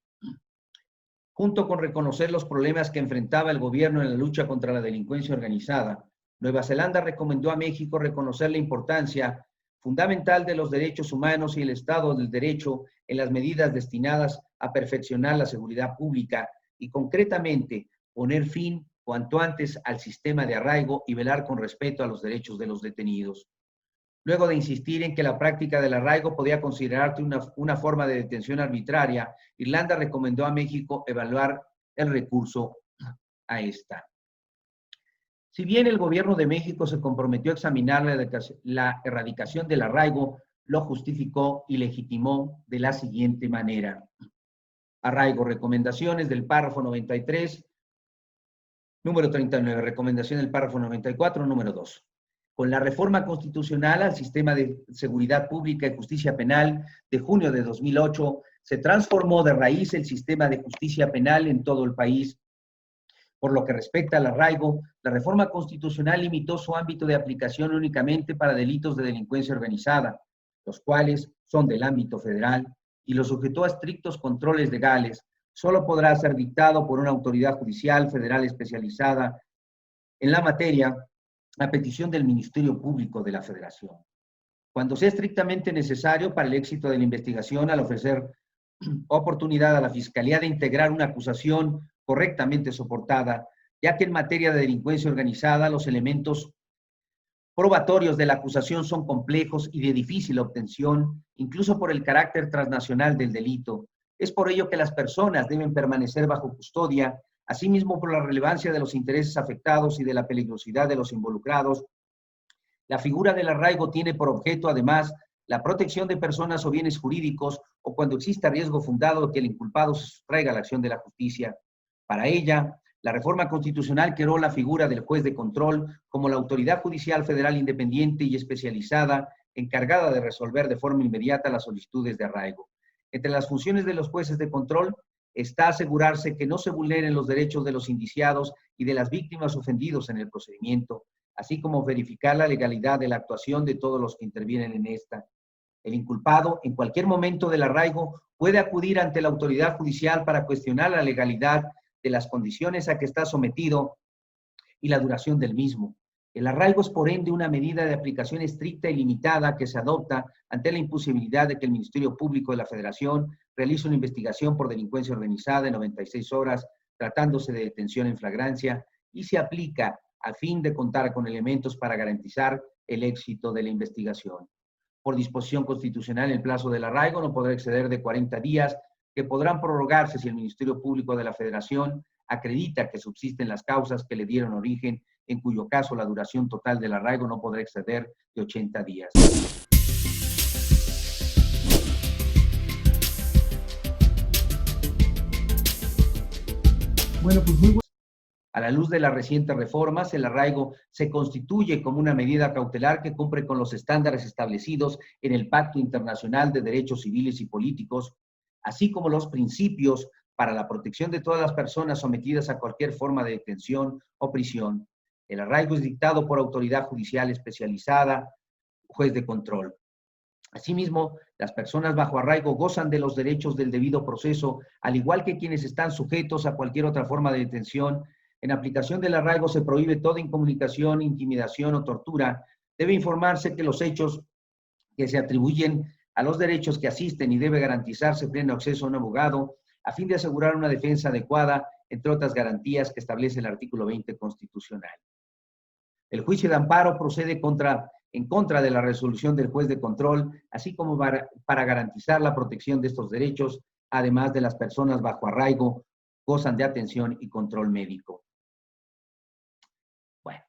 Junto con reconocer los problemas que enfrentaba el gobierno en la lucha contra la delincuencia organizada, Nueva Zelanda recomendó a México reconocer la importancia fundamental de los derechos humanos y el Estado del Derecho en las medidas destinadas a perfeccionar la seguridad pública y concretamente poner fin cuanto antes al sistema de arraigo y velar con respeto a los derechos de los detenidos. Luego de insistir en que la práctica del arraigo podía considerarse una forma de detención arbitraria, Irlanda recomendó a México evaluar el recurso a esta. Si bien el gobierno de México se comprometió a examinar la erradicación del arraigo, lo justificó y legitimó de la siguiente manera. Arraigo, recomendaciones del párrafo 93, número 39, recomendación del párrafo 94, número 2. Con la reforma constitucional al sistema de seguridad pública y justicia penal de junio de 2008, se transformó de raíz el sistema de justicia penal en todo el país. Por lo que respecta al arraigo, la reforma constitucional limitó su ámbito de aplicación únicamente para delitos de delincuencia organizada, los cuales son del ámbito federal, y lo sujetó a estrictos controles legales. Solo podrá ser dictado por una autoridad judicial federal especializada en la materia a petición del Ministerio Público de la Federación. Cuando sea estrictamente necesario para el éxito de la investigación, al ofrecer oportunidad a la Fiscalía de integrar una acusación correctamente soportada, ya que en materia de delincuencia organizada los elementos probatorios de la acusación son complejos y de difícil obtención, incluso por el carácter transnacional del delito. Es por ello que las personas deben permanecer bajo custodia, asimismo por la relevancia de los intereses afectados y de la peligrosidad de los involucrados. La figura del arraigo tiene por objeto, además, la protección de personas o bienes jurídicos o cuando exista riesgo fundado de que el inculpado se sustraiga a la acción de la justicia. Para ella, la reforma constitucional creó la figura del juez de control como la autoridad judicial federal independiente y especializada encargada de resolver de forma inmediata las solicitudes de arraigo. Entre las funciones de los jueces de control está asegurarse que no se vulneren los derechos de los indiciados y de las víctimas ofendidos en el procedimiento, así como verificar la legalidad de la actuación de todos los que intervienen en esta. El inculpado, en cualquier momento del arraigo, puede acudir ante la autoridad judicial para cuestionar la legalidad de las condiciones a que está sometido y la duración del mismo. El arraigo es, por ende, una medida de aplicación estricta y limitada que se adopta ante la imposibilidad de que el Ministerio Público de la Federación realice una investigación por delincuencia organizada en 96 horas, tratándose de detención en flagrancia, y se aplica a fin de contar con elementos para garantizar el éxito de la investigación. Por disposición constitucional, el plazo del arraigo no podrá exceder de 40 días, que podrán prorrogarse si el Ministerio Público de la Federación acredita que subsisten las causas que le dieron origen, en cuyo caso la duración total del arraigo no podrá exceder de 80 días. Bueno, pues muy bueno. A la luz de las recientes reformas, el arraigo se constituye como una medida cautelar que cumple con los estándares establecidos en el Pacto Internacional de Derechos Civiles y Políticos, así como los principios para la protección de todas las personas sometidas a cualquier forma de detención o prisión. El arraigo es dictado por autoridad judicial especializada, juez de control. Asimismo, las personas bajo arraigo gozan de los derechos del debido proceso, al igual que quienes están sujetos a cualquier otra forma de detención. En aplicación del arraigo se prohíbe toda incomunicación, intimidación o tortura. Debe informarse que los hechos que se atribuyen a los derechos que asisten y debe garantizarse pleno acceso a un abogado a fin de asegurar una defensa adecuada, entre otras garantías que establece el artículo 20 constitucional. El juicio de amparo procede en contra de la resolución del juez de control, así como para garantizar la protección de estos derechos, además de las personas bajo arraigo gozan de atención y control médico. Bueno,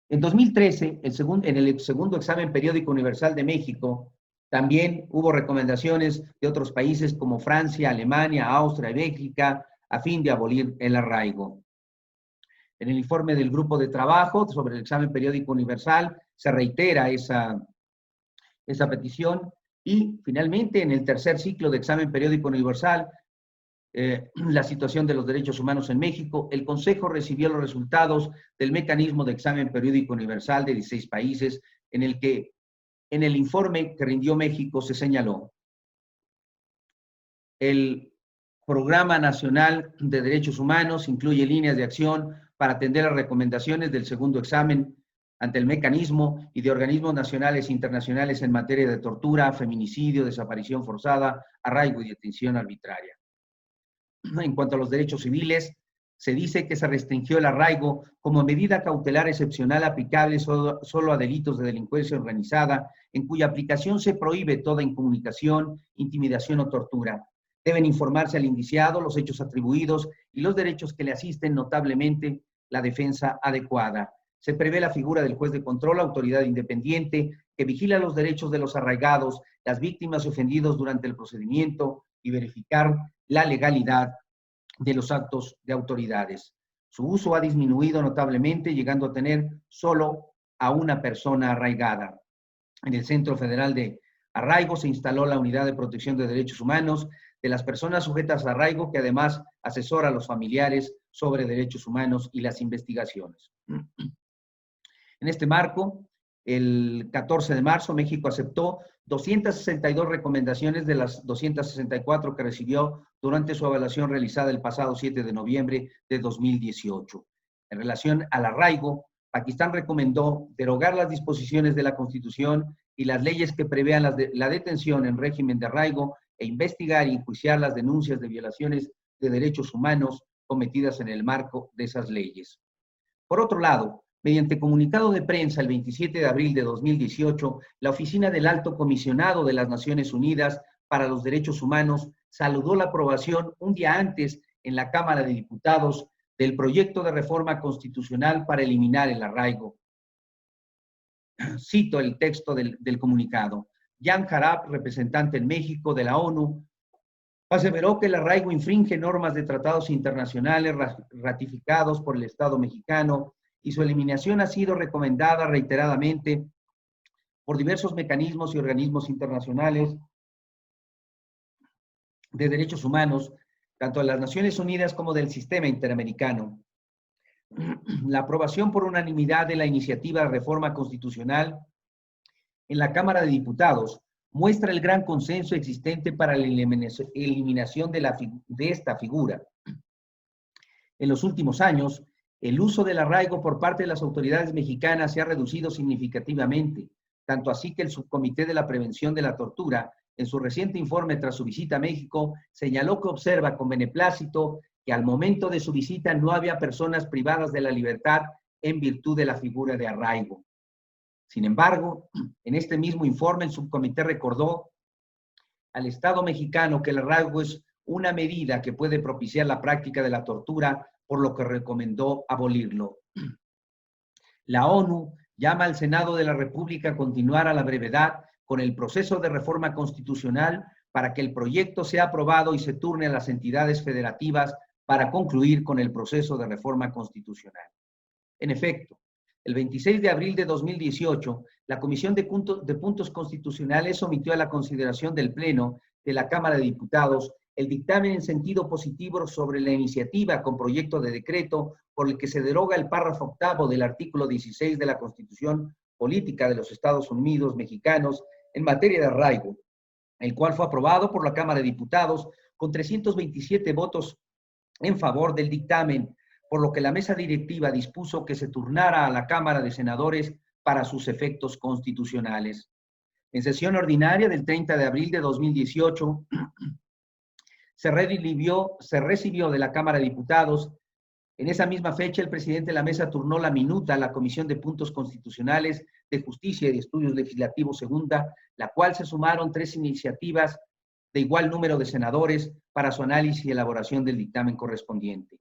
en 2013, en el segundo examen periódico universal de México, también hubo recomendaciones de otros países como Francia, Alemania, Austria y Bélgica a fin de abolir el arraigo. En el informe del grupo de trabajo sobre el examen periódico universal se reitera esa petición y finalmente en el tercer ciclo de examen periódico universal, la situación de los derechos humanos en México, el Consejo recibió los resultados del mecanismo de examen periódico universal de 16 países en el que en el informe que rindió México se señaló: el Programa Nacional de Derechos Humanos incluye líneas de acción para atender las recomendaciones del segundo examen ante el mecanismo y de organismos nacionales e internacionales en materia de tortura, feminicidio, desaparición forzada, arraigo y detención arbitraria. En cuanto a los derechos civiles, se dice que se restringió el arraigo como medida cautelar excepcional aplicable solo a delitos de delincuencia organizada, en cuya aplicación se prohíbe toda incomunicación, intimidación o tortura. Deben informarse al indiciado los hechos atribuidos y los derechos que le asisten, notablemente la defensa adecuada. Se prevé la figura del juez de control, autoridad independiente, que vigila los derechos de los arraigados, las víctimas y ofendidos durante el procedimiento y verificar la legalidad de los actos de autoridades. Su uso ha disminuido notablemente, llegando a tener solo a una persona arraigada. En el Centro Federal de Arraigo se instaló la Unidad de Protección de Derechos Humanos de las personas sujetas a arraigo, que además asesora a los familiares sobre derechos humanos y las investigaciones. En este marco, el 14 de marzo, México aceptó 262 recomendaciones de las 264 que recibió durante su evaluación realizada el pasado 7 de noviembre de 2018. En relación al arraigo, Pakistán recomendó derogar las disposiciones de la Constitución y las leyes que prevean la detención en régimen de arraigo e investigar y enjuiciar las denuncias de violaciones de derechos humanos cometidas en el marco de esas leyes. Por otro lado, mediante comunicado de prensa el 27 de abril de 2018, la Oficina del Alto Comisionado de las Naciones Unidas para los Derechos Humanos saludó la aprobación un día antes en la Cámara de Diputados del proyecto de reforma constitucional para eliminar el arraigo. Cito el texto del comunicado. Jan Harab, representante en México de la ONU, aseveró que el arraigo infringe normas de tratados internacionales ratificados por el Estado mexicano y su eliminación ha sido recomendada reiteradamente por diversos mecanismos y organismos internacionales de derechos humanos, tanto de las Naciones Unidas como del sistema interamericano. La aprobación por unanimidad de la iniciativa de reforma constitucional en la Cámara de Diputados muestra el gran consenso existente para la eliminación de esta figura. En los últimos años, el uso del arraigo por parte de las autoridades mexicanas se ha reducido significativamente, tanto así que el Subcomité de la Prevención de la Tortura, en su reciente informe tras su visita a México, señaló que observa con beneplácito que al momento de su visita no había personas privadas de la libertad en virtud de la figura de arraigo. Sin embargo, en este mismo informe, el subcomité recordó al Estado mexicano que el arraigo es una medida que puede propiciar la práctica de la tortura, por lo que recomendó abolirlo. La ONU llama al Senado de la República a continuar a la brevedad con el proceso de reforma constitucional para que el proyecto sea aprobado y se turne a las entidades federativas para concluir con el proceso de reforma constitucional. En efecto, el 26 de abril de 2018, la Comisión de Puntos Constitucionales sometió a la consideración del Pleno de la Cámara de Diputados el dictamen en sentido positivo sobre la iniciativa con proyecto de decreto por el que se deroga el párrafo octavo del artículo 16 de la Constitución Política de los Estados Unidos Mexicanos en materia de arraigo, el cual fue aprobado por la Cámara de Diputados con 327 votos en favor del dictamen, por lo que la mesa directiva dispuso que se turnara a la Cámara de Senadores para sus efectos constitucionales. En sesión ordinaria del 30 de abril de 2018, se recibió de la Cámara de Diputados. En esa misma fecha, el presidente de la mesa turnó la minuta a la Comisión de Puntos Constitucionales de Justicia y Estudios Legislativos Segunda, la cual se sumaron 3 iniciativas de igual número de senadores para su análisis y elaboración del dictamen correspondiente.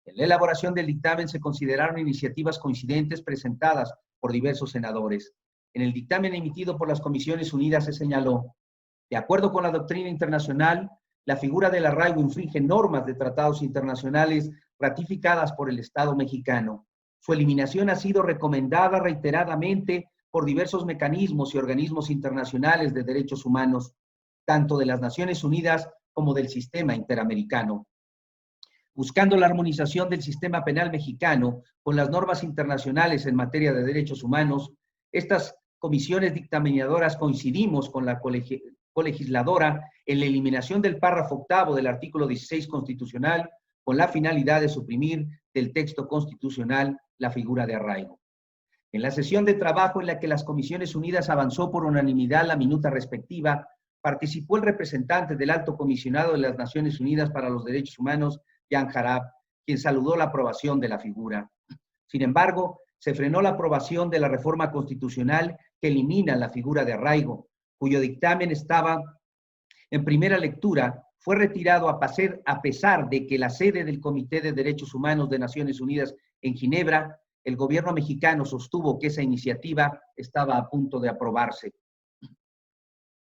En la elaboración del dictamen se consideraron iniciativas coincidentes presentadas por diversos senadores. En el dictamen emitido por las Comisiones Unidas se señaló, de acuerdo con la doctrina internacional, la figura del arraigo infringe normas de tratados internacionales ratificadas por el Estado mexicano. Su eliminación ha sido recomendada reiteradamente por diversos mecanismos y organismos internacionales de derechos humanos, tanto de las Naciones Unidas como del sistema interamericano. Buscando la armonización del sistema penal mexicano con las normas internacionales en materia de derechos humanos, estas comisiones dictaminadoras coincidimos con colegisladora en la eliminación del párrafo octavo del artículo 16 constitucional con la finalidad de suprimir del texto constitucional la figura de arraigo. En la sesión de trabajo en la que las Comisiones Unidas avanzó por unanimidad la minuta respectiva, participó el representante del Alto Comisionado de las Naciones Unidas para los Derechos Humanos, Jan Jarab, quien saludó la aprobación de la figura. Sin embargo, se frenó la aprobación de la reforma constitucional que elimina la figura de arraigo, cuyo dictamen estaba en primera lectura, fue retirado a pesar de que la sede del Comité de Derechos Humanos de Naciones Unidas en Ginebra, el gobierno mexicano sostuvo que esa iniciativa estaba a punto de aprobarse.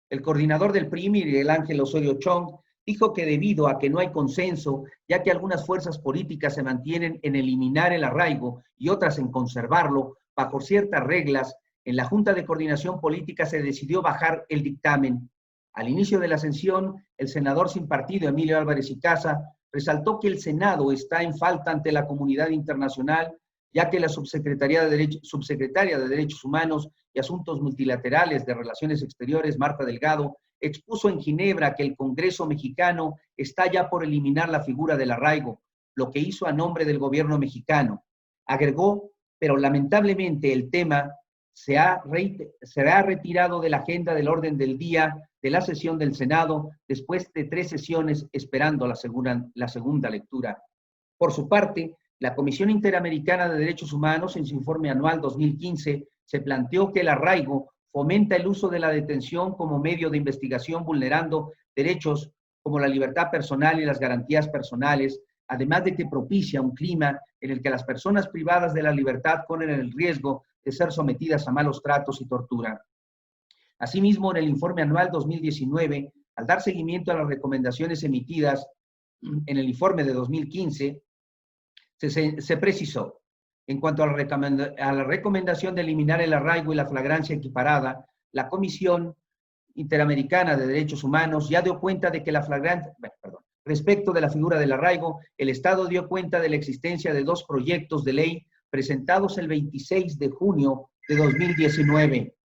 El coordinador del PRI, Miguel Ángel Osorio Chong, dijo que debido a que no hay consenso, ya que algunas fuerzas políticas se mantienen en eliminar el arraigo y otras en conservarlo, bajo ciertas reglas, en la Junta de Coordinación Política se decidió bajar el dictamen. Al inicio de la sesión, el senador sin partido, Emilio Álvarez y Casa, resaltó que el Senado está en falta ante la comunidad internacional, ya que la subsecretaria de Derechos Humanos y Asuntos Multilaterales de Relaciones Exteriores, Marta Delgado, expuso en Ginebra que el Congreso mexicano está ya por eliminar la figura del arraigo, lo que hizo a nombre del gobierno mexicano. Agregó, pero lamentablemente el tema será retirado de la agenda del orden del día de la sesión del Senado después de 3 sesiones esperando la segunda lectura. Por su parte, la Comisión Interamericana de Derechos Humanos, en su informe anual 2015, se planteó que el arraigo fomenta el uso de la detención como medio de investigación vulnerando derechos como la libertad personal y las garantías personales, además de que propicia un clima en el que las personas privadas de la libertad corren el riesgo de ser sometidas a malos tratos y tortura. Asimismo, en el informe anual 2019, al dar seguimiento a las recomendaciones emitidas en el informe de 2015, se precisó, en cuanto a la recomendación de eliminar el arraigo y la flagrancia equiparada, la Comisión Interamericana de Derechos Humanos ya dio cuenta de que respecto de la figura del arraigo, el Estado dio cuenta de la existencia de 2 proyectos de ley presentados el 26 de junio de 2019,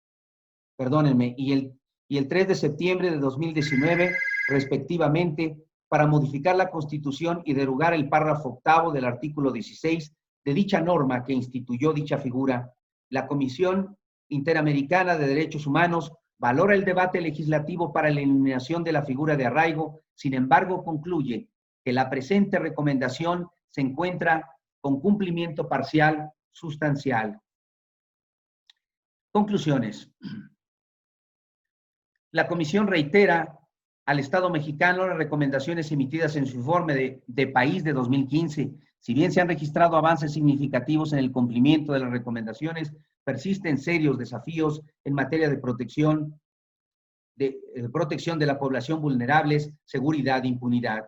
y el 3 de septiembre de 2019, respectivamente, para modificar la Constitución y derogar el párrafo octavo del artículo 16 de dicha norma que instituyó dicha figura. La Comisión Interamericana de Derechos Humanos valora el debate legislativo para la eliminación de la figura de arraigo, sin embargo concluye que la presente recomendación se encuentra con cumplimiento parcial sustancial. Conclusiones. La Comisión reitera al Estado mexicano las recomendaciones emitidas en su informe de país de 2015. Si bien se han registrado avances significativos en el cumplimiento de las recomendaciones, persisten serios desafíos en materia de protección de la población vulnerables, seguridad e impunidad.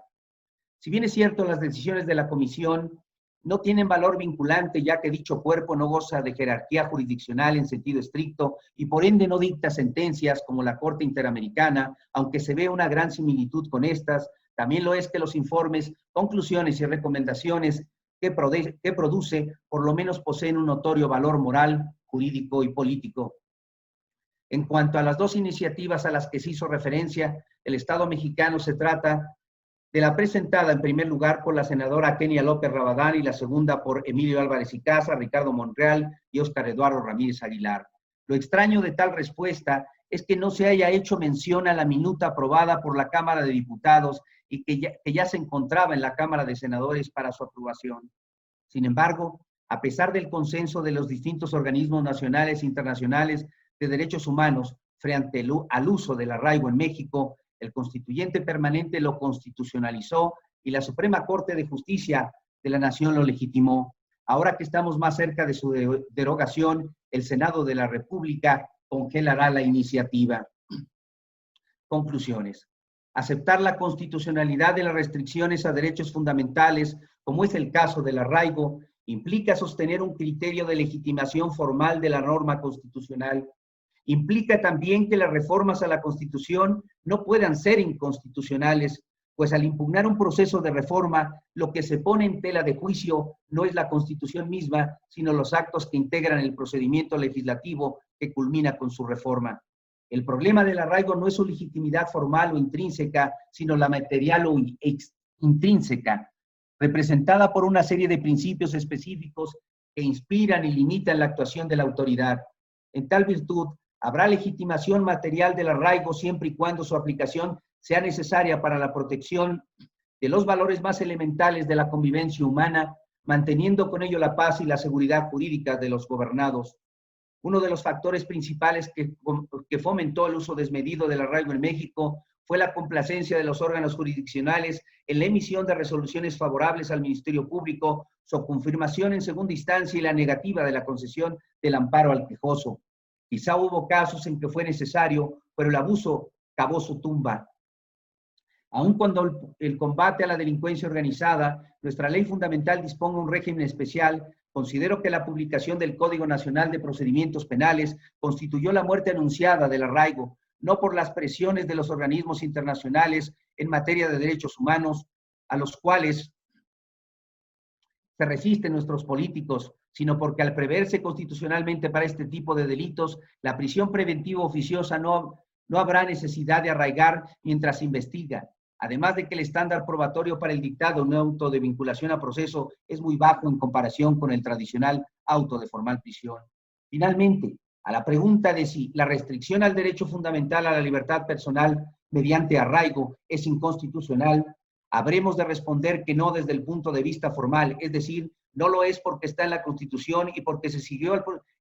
Si bien es cierto, las decisiones de la Comisión no tienen valor vinculante, ya que dicho cuerpo no goza de jerarquía jurisdiccional en sentido estricto y por ende no dicta sentencias como la Corte Interamericana, aunque se ve una gran similitud con estas, también lo es que los informes, conclusiones y recomendaciones que produce por lo menos poseen un notorio valor moral, jurídico y político. En cuanto a las 2 iniciativas a las que se hizo referencia, el Estado mexicano se trata de la presentada en primer lugar por la senadora Kenia López Rabadán y la segunda por Emilio Álvarez y Casa, Ricardo Monreal y Óscar Eduardo Ramírez Aguilar. Lo extraño de tal respuesta es que no se haya hecho mención a la minuta aprobada por la Cámara de Diputados y que ya se encontraba en la Cámara de Senadores para su aprobación. Sin embargo, a pesar del consenso de los distintos organismos nacionales e internacionales de derechos humanos frente al uso del arraigo en México, el constituyente permanente lo constitucionalizó y la Suprema Corte de Justicia de la Nación lo legitimó. Ahora que estamos más cerca de su derogación, el Senado de la República congelará la iniciativa. Conclusiones. Aceptar la constitucionalidad de las restricciones a derechos fundamentales, como es el caso del arraigo, implica sostener un criterio de legitimación formal de la norma constitucional. Implica también que las reformas a la Constitución no puedan ser inconstitucionales, pues al impugnar un proceso de reforma, lo que se pone en tela de juicio no es la Constitución misma, sino los actos que integran el procedimiento legislativo que culmina con su reforma. El problema del arraigo no es su legitimidad formal o intrínseca, sino la material o intrínseca, representada por una serie de principios específicos que inspiran y limitan la actuación de la autoridad. En tal virtud, habrá legitimación material del arraigo siempre y cuando su aplicación sea necesaria para la protección de los valores más elementales de la convivencia humana, manteniendo con ello la paz y la seguridad jurídica de los gobernados. Uno de los factores principales que fomentó el uso desmedido del arraigo en México fue la complacencia de los órganos jurisdiccionales en la emisión de resoluciones favorables al Ministerio Público, su confirmación en segunda instancia y la negativa de la concesión del amparo al quejoso. Quizá hubo casos en que fue necesario, pero el abuso cavó su tumba. Aun cuando el combate a la delincuencia organizada, nuestra ley fundamental disponga un régimen especial, considero que la publicación del Código Nacional de Procedimientos Penales constituyó la muerte anunciada del arraigo, no por las presiones de los organismos internacionales en materia de derechos humanos, a los cuales se resisten nuestros políticos, sino porque al preverse constitucionalmente para este tipo de delitos, la prisión preventiva oficiosa no habrá necesidad de arraigar mientras se investiga. Además de que el estándar probatorio para el dictado de un auto de vinculación a proceso es muy bajo en comparación con el tradicional auto de formal prisión. Finalmente, a la pregunta de si la restricción al derecho fundamental a la libertad personal mediante arraigo es inconstitucional, habremos de responder que no desde el punto de vista formal, es decir, no lo es porque está en la Constitución y porque se siguió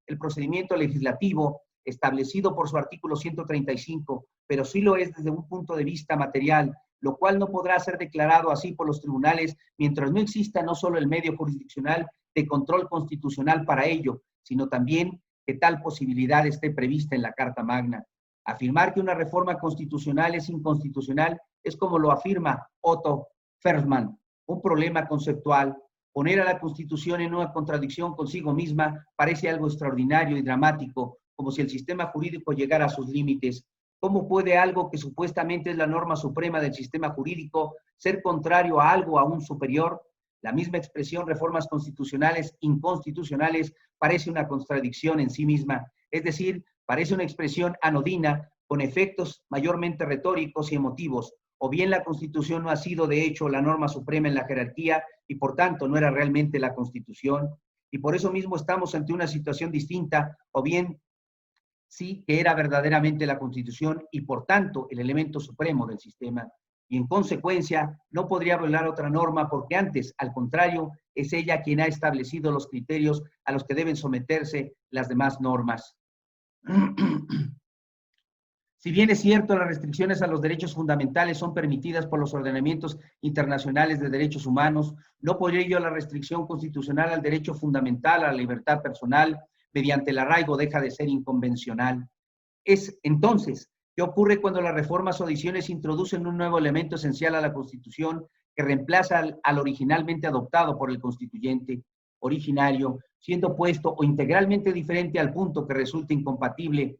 el procedimiento legislativo establecido por su artículo 135, pero sí lo es desde un punto de vista material, lo cual no podrá ser declarado así por los tribunales mientras no exista no solo el medio jurisdiccional de control constitucional para ello, sino también que tal posibilidad esté prevista en la Carta Magna. Afirmar que una reforma constitucional es inconstitucional es como lo afirma Otto Fersman, un problema conceptual. Poner a la Constitución en una contradicción consigo misma parece algo extraordinario y dramático, como si el sistema jurídico llegara a sus límites. ¿Cómo puede algo que supuestamente es la norma suprema del sistema jurídico ser contrario a algo aún superior? La misma expresión reformas constitucionales inconstitucionales parece una contradicción en sí misma, es decir, parece una expresión anodina con efectos mayormente retóricos y emotivos, o bien la Constitución no ha sido de hecho la norma suprema en la jerarquía y por tanto no era realmente la Constitución, y por eso mismo estamos ante una situación distinta, o bien sí que era verdaderamente la Constitución y por tanto el elemento supremo del sistema, y en consecuencia no podría violar otra norma porque antes, al contrario, es ella quien ha establecido los criterios a los que deben someterse las demás normas. Si bien es cierto, las restricciones a los derechos fundamentales son permitidas por los ordenamientos internacionales de derechos humanos, no por ello la restricción constitucional al derecho fundamental a la libertad personal mediante el arraigo deja de ser inconvencional. Es entonces, ¿qué ocurre cuando las reformas o adiciones introducen un nuevo elemento esencial a la Constitución que reemplaza al originalmente adoptado por el constituyente originario, siendo opuesto o integralmente diferente al punto que resulta incompatible?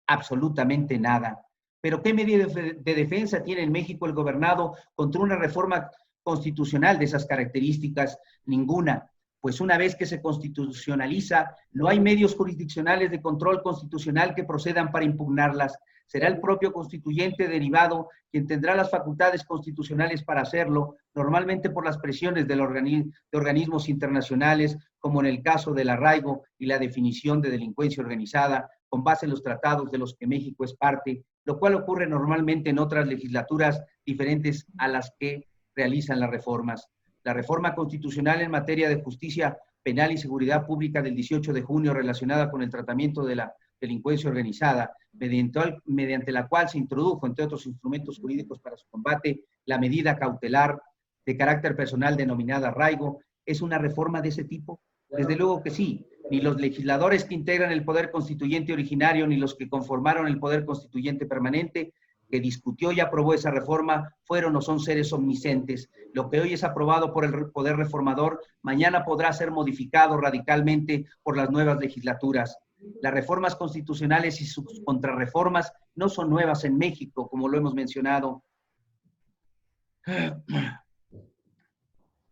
Absolutamente nada. Pero ¿qué medida de defensa tiene en México el gobernado contra una reforma constitucional de esas características? Ninguna. Pues una vez que se constitucionaliza, no hay medios jurisdiccionales de control constitucional que procedan para impugnarlas. Será el propio constituyente derivado quien tendrá las facultades constitucionales para hacerlo, normalmente por las presiones de organismos internacionales, como en el caso del arraigo y la definición de delincuencia organizada, con base en los tratados de los que México es parte, lo cual ocurre normalmente en otras legislaturas diferentes a las que realizan las reformas. La reforma constitucional en materia de justicia penal y seguridad pública del 18 de junio relacionada con el tratamiento de la delincuencia organizada, mediante la cual se introdujo, entre otros instrumentos jurídicos para su combate, la medida cautelar de carácter personal denominada arraigo, ¿es una reforma de ese tipo? Desde luego que sí. Ni los legisladores que integran el poder constituyente originario, ni los que conformaron el poder constituyente permanente, que discutió y aprobó esa reforma, fueron o son seres omniscientes. Lo que hoy es aprobado por el poder reformador, mañana podrá ser modificado radicalmente por las nuevas legislaturas. Las reformas constitucionales y sus contrarreformas no son nuevas en México, como lo hemos mencionado.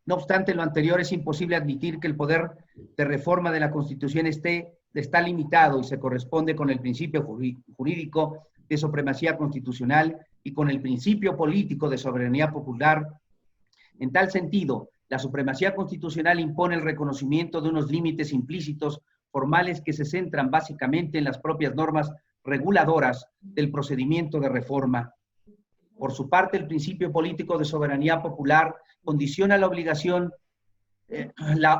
No obstante lo anterior, es imposible admitir que el poder de reforma de la Constitución esté está limitado y se corresponde con el principio jurídico de supremacía constitucional y con el principio político de soberanía popular. En tal sentido, la supremacía constitucional impone el reconocimiento de unos límites implícitos formales que se centran básicamente en las propias normas reguladoras del procedimiento de reforma. Por su parte, el principio político de soberanía popular condiciona la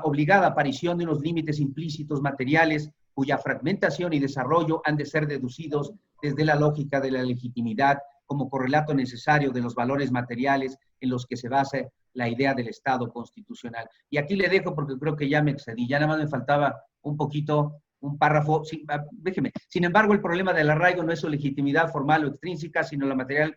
obligada aparición de unos límites implícitos materiales cuya fragmentación y desarrollo han de ser deducidos desde la lógica de la legitimidad como correlato necesario de los valores materiales en los que se basa la idea del Estado constitucional. Y aquí le dejo porque creo que ya me excedí, ya nada más me faltaba un poquito, un párrafo. Sí, déjeme. Sin embargo, el problema del arraigo no es su legitimidad formal o extrínseca, sino la material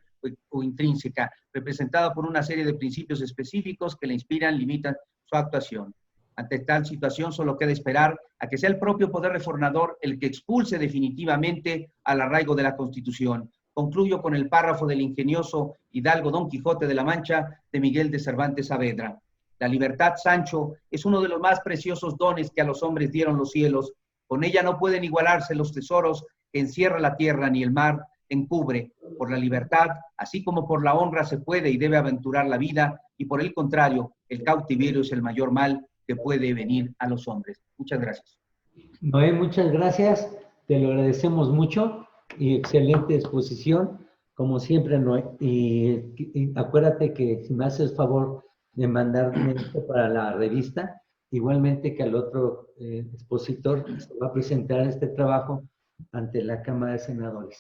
o intrínseca, representada por una serie de principios específicos que le inspiran, limitan su actuación. Ante tal situación, solo queda esperar a que sea el propio poder reformador el que expulse definitivamente al arraigo de la Constitución. Concluyo con el párrafo del ingenioso hidalgo Don Quijote de la Mancha de Miguel de Cervantes Saavedra. La libertad, Sancho, es uno de los más preciosos dones que a los hombres dieron los cielos. Con ella no pueden igualarse los tesoros que encierra la tierra ni el mar encubre. Por la libertad, así como por la honra, se puede y debe aventurar la vida, y por el contrario, el cautiverio es el mayor mal que puede venir a los hombres. Muchas gracias. Noé, muchas gracias. Te lo agradecemos mucho y excelente exposición, como siempre, Noé. Y acuérdate que si me haces el favor de mandarme esto para la revista, igualmente que al otro expositor se va a presentar este trabajo ante la Cámara de Senadores.